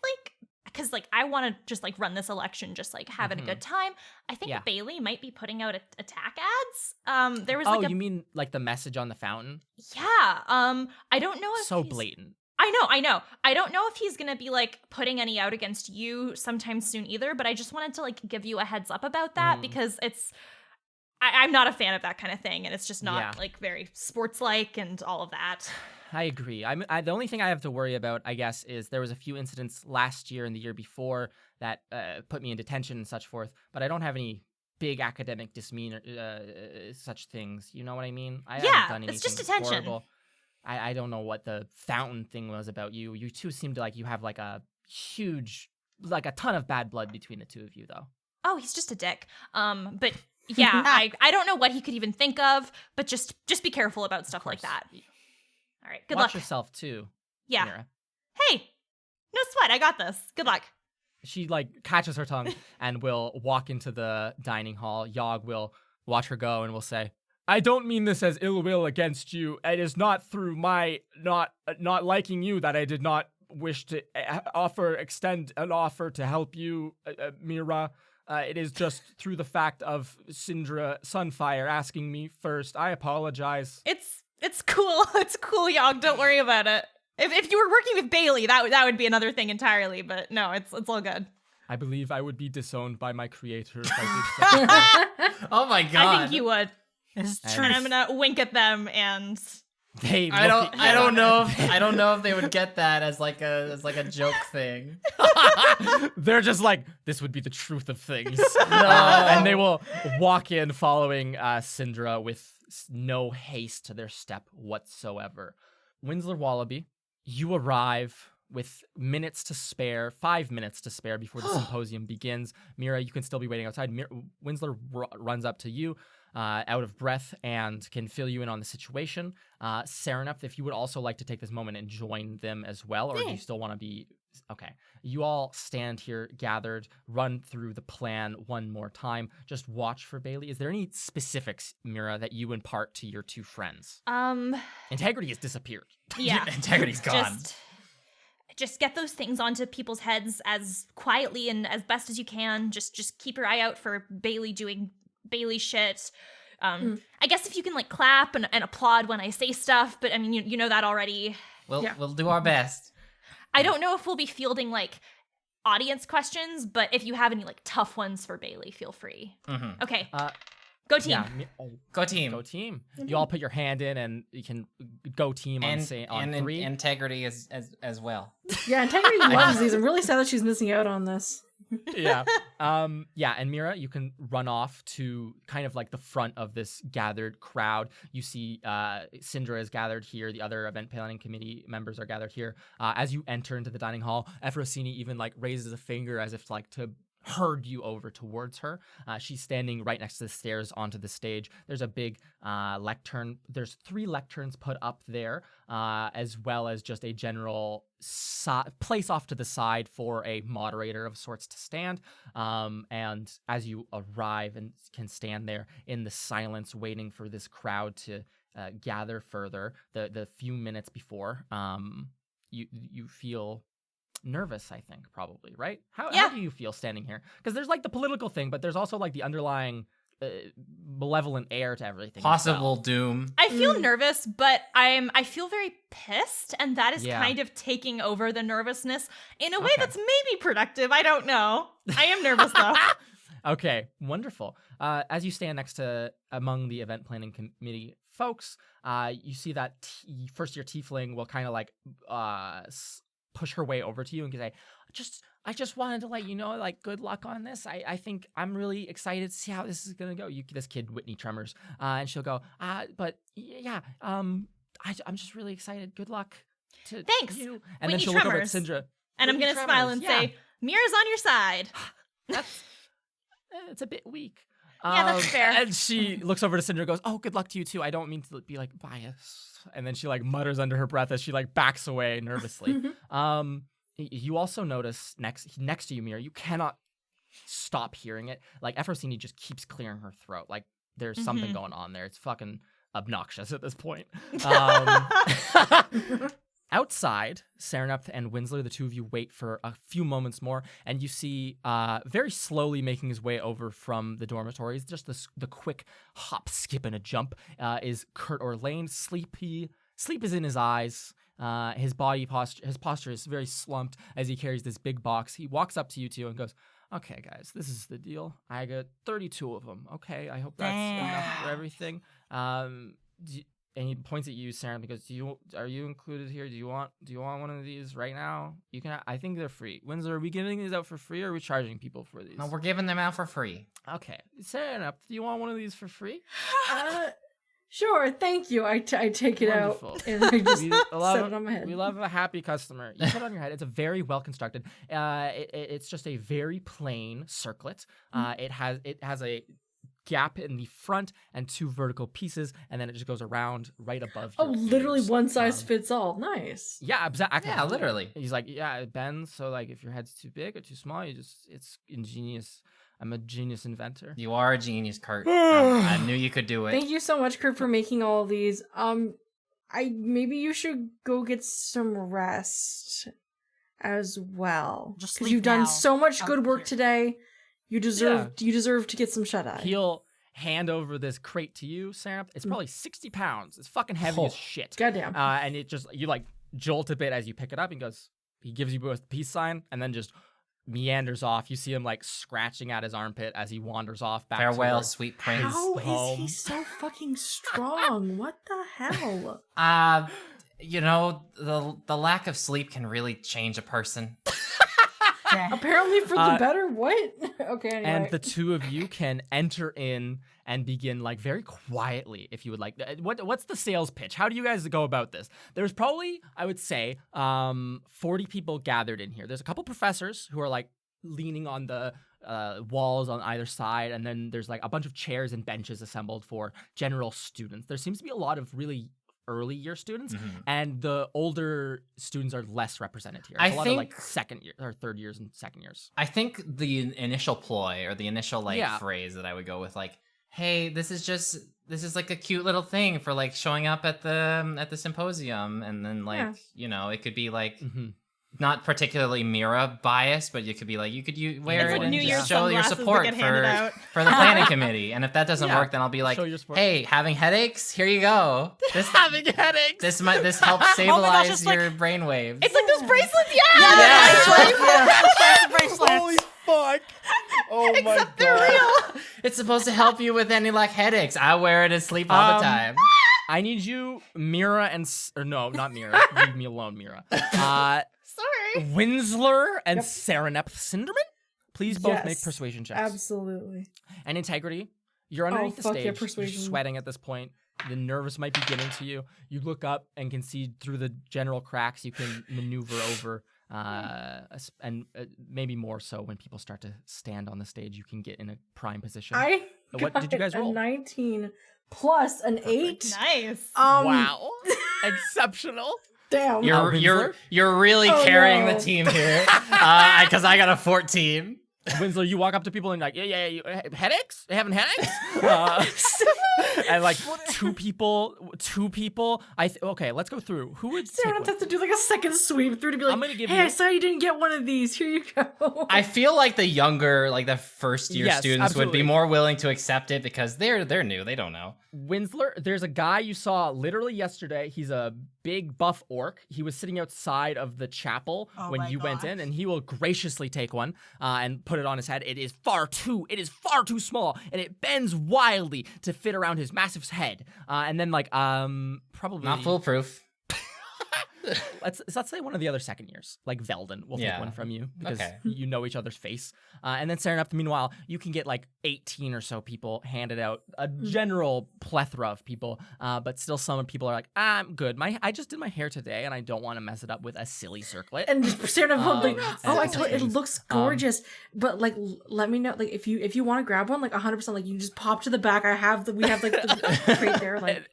D: because I want to just run this election, just having a good time. I think
A: Yeah.
D: Bailey might be putting out attack ads. There was
A: You mean like the message on the fountain?
D: yeah. I don't know if
A: So
D: he's-
A: blatant.
D: I know. I don't know if he's gonna be putting any out against you sometime soon either, but I just wanted to give you a heads up about that because I'm not a fan of that kind of thing, and it's just not very sports-like and all of that.
A: I agree. The only thing I have to worry about, I guess, is there was a few incidents last year and the year before that put me in detention and such forth, but I don't have any big academic misdemeanor such things. You know what I mean? I haven't done anything
D: it's just detention.
A: horrible. I don't know what the fountain thing was about you. You two seem to you have a huge like a ton of bad blood between the two of you, though.
D: Oh, he's just a dick. But yeah, I don't know what he could even think of, but just be careful about stuff like that. All right, good
A: Watch
D: luck.
A: yourself too.
D: Yeah.
A: Mira.
D: Hey, no sweat. I got this. Good luck.
A: She like catches her tongue and will walk into the dining hall. Yogg will watch her go and will say, "I don't mean this as ill will against you. It is not through my not liking you that I did not wish to extend an offer to help you, Mira. It is just through the fact of Syndra Sunfire asking me first. I apologize."
D: It's cool. It's cool, Yogg. Don't worry about it. If you were working with Bailey, that would be another thing entirely. But no, it's all good.
A: I believe I would be disowned by my creator if I did so.
B: Oh my god.
D: I think you would.
C: It's
A: And-
C: true.
D: And I'm gonna wink at them and
A: They
B: I
A: look
B: don't
A: at
B: I don't
A: you.
B: know if I don't know if they would get that as like a joke thing.
A: They're just like, this would be the truth of things.
B: No.
A: And they will walk in following Syndra with no haste to their step whatsoever. Winslow Wallaby, you arrive with minutes to spare, 5 minutes to spare before the symposium begins. Mira, you can still be waiting outside. Winslow runs up to you, out of breath, and can fill you in on the situation. Sereneth, if you would also like to take this moment and join them as well, or do you still want to be... Okay. You all stand here gathered, run through the plan one more time. Just watch for Bailey. Is there any specifics, Mira, that you impart to your two friends? Integrity has disappeared.
D: yeah.
B: Integrity's gone.
D: Just get those things onto people's heads as quietly and as best as you can. Just keep your eye out for Bailey doing Bailey shit. I guess if you can like clap and applaud when I say stuff, but I mean you know that already.
B: We'll do our best.
D: I don't know if we'll be fielding like audience questions, but if you have any like tough ones for Bailey, feel free.
B: Mm-hmm.
D: Okay. Go team.
A: Yeah.
B: Go team.
A: Go team. You all put your hand in and you can go team on
B: and
A: three.
B: integrity as well.
E: Yeah, Integrity loves these. I'm really sad that she's missing out on this.
A: Yeah. Yeah, and Mira, you can run off to kind of like the front of this gathered crowd. You see Syndra is gathered here. The other event planning committee members are gathered here. As you enter into the dining hall, Efrosini even like raises a finger as if like to herd you over towards her. She's standing right next to the stairs onto the stage. There's a big lectern. There's 3 lecterns put up there, as well as just a general place off to the side for a moderator of sorts to stand. And as you arrive and can stand there in the silence waiting for this crowd to gather further, the few minutes before, you feel nervous, I think, probably, right? How do you feel standing here? Because there's like the political thing, but there's also like the underlying malevolent air to everything.
B: Possible doom.
D: I feel nervous, but I feel very pissed, and that is kind of taking over the nervousness in a way that's maybe productive. I don't know. I am nervous though.
A: Okay, wonderful. As you stand next to among the event planning committee folks, you see that first year tiefling will kind of like push her way over to you and say, I just wanted to let you know, like, good luck on this. I think I'm really excited to see how this is gonna go. This kid Whitney tremors, and she'll go, but yeah, I'm just really excited. Good luck to
D: Thanks,
A: you. And
D: Whitney
A: then she'll look over at
D: tremors.
A: Syndra.
D: And I'm
A: Whitney
D: gonna smile and
A: tremors,
D: say, Mira's on your side.
A: That's it's a bit weak.
D: Yeah, that's fair.
A: And she looks over to Syndra and goes, oh, good luck to you too. I don't mean to be like biased. And then she like mutters under her breath as she like backs away nervously. You also notice next to you, Mira, you cannot stop hearing it. Like Efrosini just keeps clearing her throat. Like there's something going on there. It's fucking obnoxious at this point. Outside, Sereneth and Winslow, the two of you wait for a few moments more, and you see very slowly making his way over from the dormitories, just the quick hop, skip, and a jump, is Kurt Orlane. Sleep is in his eyes. His posture is very slumped as he carries this big box. He walks up to you two and goes, okay, guys, this is the deal. I got 32 of them. Okay, I hope that's enough for everything. And he points at you, Sarah, because are you included here? Do you want one of these right now? You can. I think they're free. Winslow, are we giving these out for free, or are we charging people for these?
B: No, we're giving them out for free.
A: Okay, Sarah, do you want one of these for free?
E: Sure, thank you. I take it
A: Wonderful.
E: out and I just
A: We
E: set it on my head.
A: We love a happy customer. You put it on your head. It's a very well constructed. It's just a very plain circlet. It has a gap in the front and 2 vertical pieces, and then it just goes around right above.
E: Oh,
A: your
E: literally
A: ears.
E: one size fits all. Nice.
A: Yeah, exactly.
B: Yeah, literally.
A: He's like, yeah, it bends. So like, if your head's too big or too small, it's ingenious. I'm a genius inventor.
B: You are a genius, Kurt. I knew you could do it.
E: Thank you so much, Kurt, for making all of these. Maybe you should go get some rest as well.
C: Just
E: because
C: sleep
E: you've done
C: now.
E: so much good work
C: here.
E: today. You deserve to get some shut eye.
A: He'll hand over this crate to you, Sarah. It's probably 60 pounds. It's fucking heavy as shit.
E: Goddamn.
A: And it just, you like jolt a bit as you pick it up. And he gives you both the peace sign and then just meanders off. You see him like scratching at his armpit as he wanders off back.
B: Farewell,
A: towards
B: sweet prince.
E: How is
A: home.
E: he so fucking strong? What the hell?
B: You know, the lack of sleep can really change a person.
E: Apparently for the better. What? Okay, anyway.
A: And the 2 of you can enter in and begin like very quietly, if you would like. What's the sales pitch? How do you guys go about this? There's probably, I would say, 40 people gathered in here. There's a couple professors who are like leaning on the walls on either side, and then there's like a bunch of chairs and benches assembled for general students. There seems to be a lot of really early year students, and the older students are less represented here. There's a lot of like second year or third years and second years.
B: I think the initial ploy or the initial phrase that I would go with, like, hey, this is like a cute little thing for like showing up at the symposium, and then like you know, it could be like not particularly Mira biased, but you could be like, you could wear it and just show your support for the planning committee. And if that doesn't work, then I'll be like, hey, having headaches? Here you go. This
A: having headaches.
B: This helps stabilize your brainwaves.
D: It's like those bracelets,
A: Holy fuck. Oh my god.
D: They're real.
B: It's supposed to help you with any like headaches. I wear it and sleep all the time.
A: I need you, Mira or no, not Mira. Leave me alone, Mira.
D: Sorry.
A: Winsler and Serenep Cinderman, please both make persuasion checks.
E: Absolutely.
A: And integrity. You're underneath the stage.
E: Yeah, persuasion.
A: You're sweating at this point. The nerves might be getting to you. You look up and can see through the general cracks. You can maneuver over, and maybe more so when people start to stand on the stage. You can get in a prime position.
E: What
A: did you guys roll?
E: A 19 plus an 8.
D: Nice.
A: Wow. Exceptional.
E: Damn.
B: You're really carrying the team here. Because I got a 14.
A: Winslow, you walk up to people and like, headaches? They having headaches? And like two people. Okay, let's go through. Who would
E: Sarah have to do like a second sweep through to be like,
A: I'm gonna give
E: hey,
A: you...
E: I saw you didn't get one of these. Here you go.
B: I feel like the younger, like the first year students would be
A: absolutely.
B: more willing to accept it because they're new. They don't know.
A: Winsler, there's a guy you saw literally yesterday. He's a big buff orc. He was sitting outside of the chapel when you went in, and he will graciously take one and put it on his head. It is far too small, and it bends wildly to fit around his massive head. And then like probably
B: Not foolproof.
A: let's say one of the other second years, like Velden, will take one from you because you know each other's face. And then Serenep, meanwhile, you can get like 18 or so people handed out, a general plethora of people, but still some people are like, I'm good. I just did my hair today and I don't want to mess it up with a silly circlet.
E: And Serenep will be like, it looks gorgeous, but like, let me know, like if you want to grab one, like 100%, like you can just pop to the back. We have like the crate there, like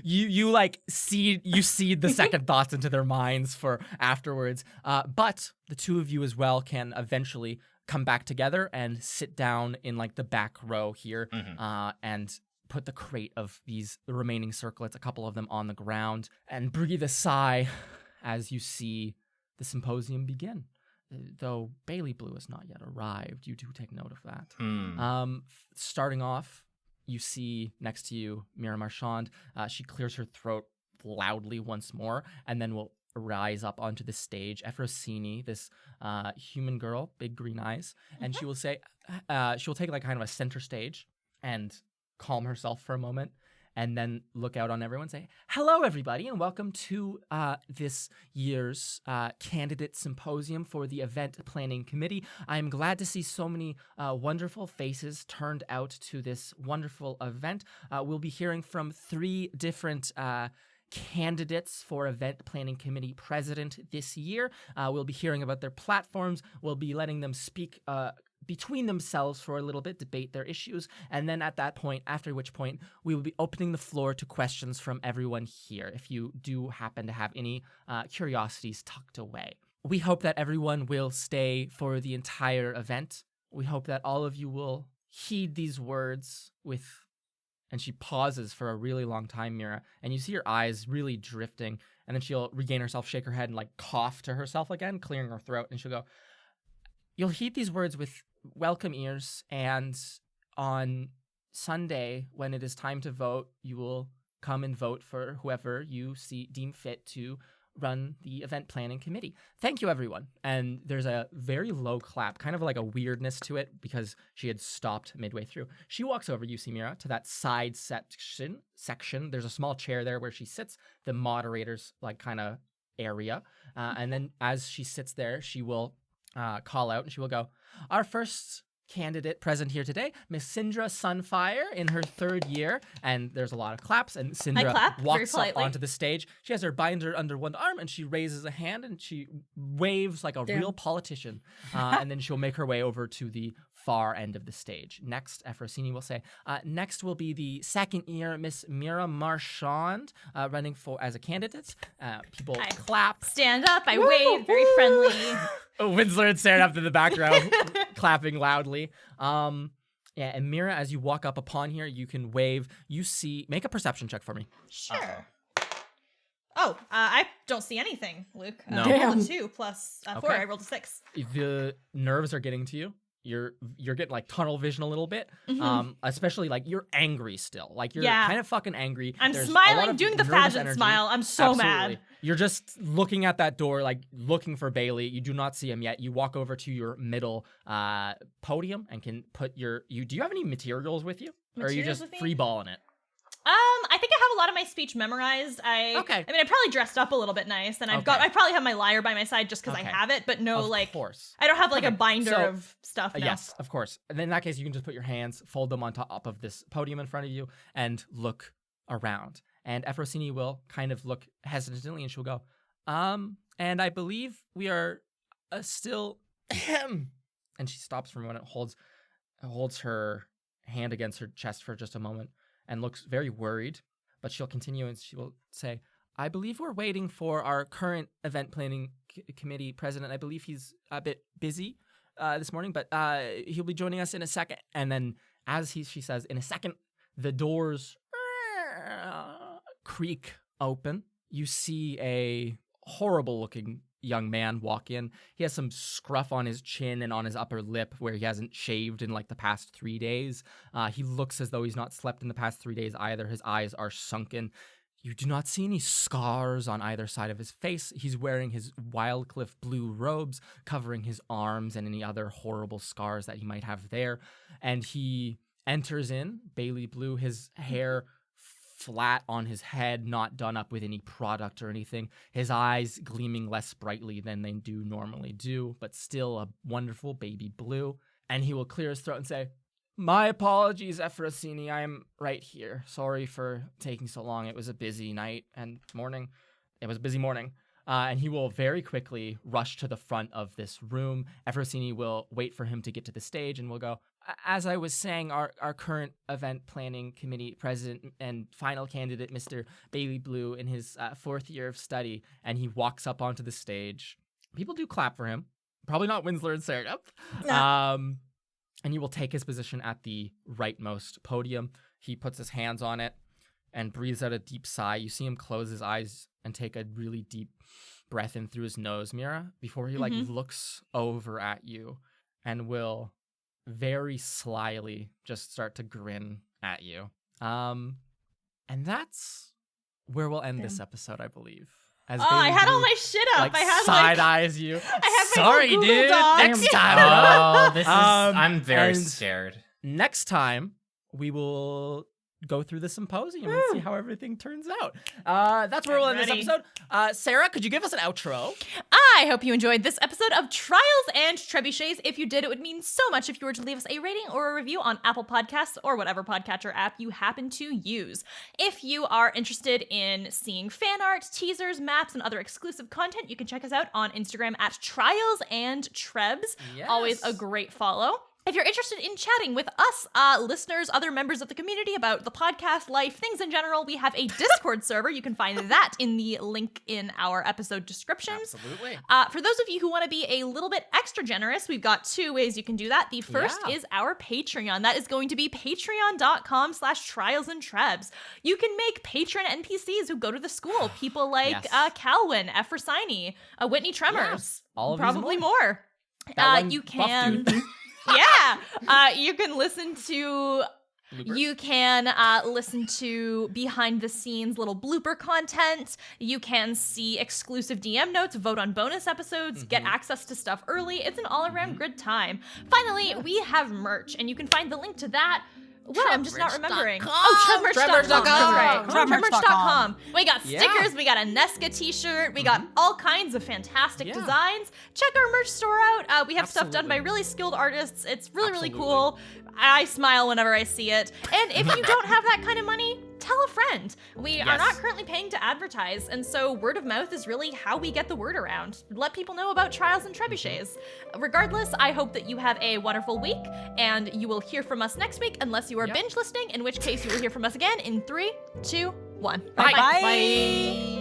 A: you like seed the second thoughts into their minds for afterwards. But the two of you as well can eventually come back together and sit down in like the back row here, and put the crate of these remaining circlets, a couple of them on the ground, and breathe a sigh as you see the symposium begin. Though Bailey Blue has not yet arrived, you do take note of that. Starting off, you see next to you Mira Marchand. She clears her throat loudly once more, and then will rise up onto the stage. Efrosini, this human girl, big green eyes, and she will say, she'll take like kind of a center stage and calm herself for a moment, and then look out on everyone and say, hello, everybody, and welcome to this year's candidate symposium for the event planning committee. I'm glad to see so many wonderful faces turned out to this wonderful event. We'll be hearing from 3 different candidates for event planning committee president this year. We'll be hearing about their platforms. We'll be letting them speak between themselves for a little bit, debate their issues, and then at that point, after which point, we will be opening the floor to questions from everyone here if you do happen to have any curiosities tucked away. We hope that everyone will stay for the entire event. We hope that all of you will heed these words with... And she pauses for a really long time, Mira, and you see her eyes really drifting, and then she'll regain herself, shake her head, and cough to herself again, clearing her throat, and she'll go, you'll heed these words with welcome ears, and on Sunday, when it is time to vote, you will come and vote for whoever you deem fit to run the event planning committee. Thank you, everyone. And there's a very low clap, kind of like a weirdness to it because she had stopped midway through. She walks over, you see, Mira, to that side section. There's a small chair there where she sits, the moderator's kind of area. And then as she sits there, she will call out and she will go, our first candidate present here today, Miss Sindra Sunfire in her 3rd year. And there's a lot of claps, and Sindra walks up onto the stage. She has her binder under one arm, and she raises a hand, and she waves like a real politician. And then she'll make her way over to the far end of the stage. Next, Efrosini will say, next will be the 2nd year Miss Mira Marchand running as a candidate. People clap.
D: Stand up, I wave, very friendly.
A: Winsler and Sarah up in the background, clapping loudly. And Mira, as you walk up upon here, you can wave. You see, make a perception check for me.
D: Sure. Oh, I don't see anything, Luke.
A: No.
D: I rolled a 2 plus 4.
A: Okay.
D: I rolled a 6.
A: The nerves are getting to you. You're getting tunnel vision a little bit. Especially you're angry still. You're kind of fucking angry.
D: I'm
A: There's
D: smiling, doing the fadget smile. I'm so mad.
A: You're just looking at that door, looking for Bailey. You do not see him yet. You walk over to your middle podium and can put do you have any materials with you? Or are you just free balling it?
D: I think I have a lot of my speech memorized. I mean, I probably dressed up a little bit nice, and I probably have my lyre by my side just because I have it, but no,
A: of course.
D: I don't have a binder of stuff. No.
A: Yes, of course. And then in that case, you can just put your hands, fold them on top of this podium in front of you, and look around. And Efrosini will kind of look hesitantly, and she'll go, and I believe we are still, and she stops for a moment, holds her hand against her chest for just a moment, and looks very worried, but she'll continue and she will say, I believe we're waiting for our current event planning committee president. I believe he's a bit busy this morning, but he'll be joining us in a second. And then as she says, in a second, the doors creak open. You see a horrible looking young man walk in. He has some scruff on his chin and on his upper lip where he hasn't shaved in the past 3 days. He looks as though he's not slept in the past 3 days either. His eyes are sunken. You do not see any scars on either side of his face. He's wearing his Wildcliff blue robes, covering his arms and any other horrible scars that he might have there. And he enters in, Bailey blue, his hair flat on his head, not done up with any product or anything. His eyes gleaming less brightly than they do normally do, but still a wonderful baby blue. And he will clear his throat and say, my apologies, Efrosini. I am right here. Sorry for taking so long. It was a busy night and morning. It was a busy morning. And he will very quickly rush to the front of this room. Efrosini will wait for him to get to the stage and will go, as I was saying, our current event planning committee president and final candidate, Mr. Bailey Blue, in his 4th year of study, and he walks up onto the stage. People do clap for him. Probably not Winsler and Sarah. No. And he will take his position at the rightmost podium. He puts his hands on it and breathes out a deep sigh. You see him close his eyes and take a really deep breath in through his nose, Mira, before he looks over at you and will very slyly just start to grin at you. And that's where we'll end this episode, I believe. As
D: I had all my shit up. I had
A: side eyes you.
D: I have my
A: Sorry,
D: Google
A: dude.
D: Docs.
A: Next time.
B: Oh, this is. I'm very scared.
A: Next time we will go through the symposium and see how everything turns out. That's where we'll end this
C: ready.
A: episode. Sarah, could you give us an outro?
D: I hope you enjoyed this episode of Trials and Trebuchets. If you did, it would mean so much if you were to leave us a rating or a review on Apple Podcasts or whatever podcatcher app you happen to use. If you are interested in seeing fan art, teasers, maps, and other exclusive content, you can check us out on Instagram at Trials and Trebs.
A: Yes.
D: Always a great follow. If you're interested in chatting with us, listeners, other members of the community about the podcast, life, things in general, we have a Discord server. You can find that in the link in our episode descriptions.
A: Absolutely.
D: For those of you who want to be a little bit extra generous, we've got 2 ways you can do that. The first is our Patreon. That is going to be patreon.com/trialsandtrebs. You can make patron NPCs who go to the school. People like Calwin, Efrosini, Whitney Tremors,
A: all of these
D: probably
A: more.
D: more.
A: That one
D: You
A: buff
D: can...
A: dude.
D: you can listen to...
A: Bloopers?
D: You can listen to behind the scenes little blooper content. You can see exclusive DM notes, vote on bonus episodes, get access to stuff early. It's an all around good time. Finally, we have merch, and you can find the link to that. Well, I'm just not remembering. Oh, Trebmerch.com. That's right. Trebmerch.com. We got stickers. We got a Nesca t-shirt. We got all kinds of fantastic designs. Check our merch store out. We have stuff done by really skilled artists. It's really cool. I smile whenever I see it. And if you don't have that kind of money, tell a friend. We are not currently paying to advertise, and so word of mouth is really how we get the word around. Let people know about Trials and Trebuchets. Regardless, I hope that you have a wonderful week, and you will hear from us next week, unless you are binge listening, in which case you will hear from us again in 3, 2, 1.
C: Bye.
A: Bye.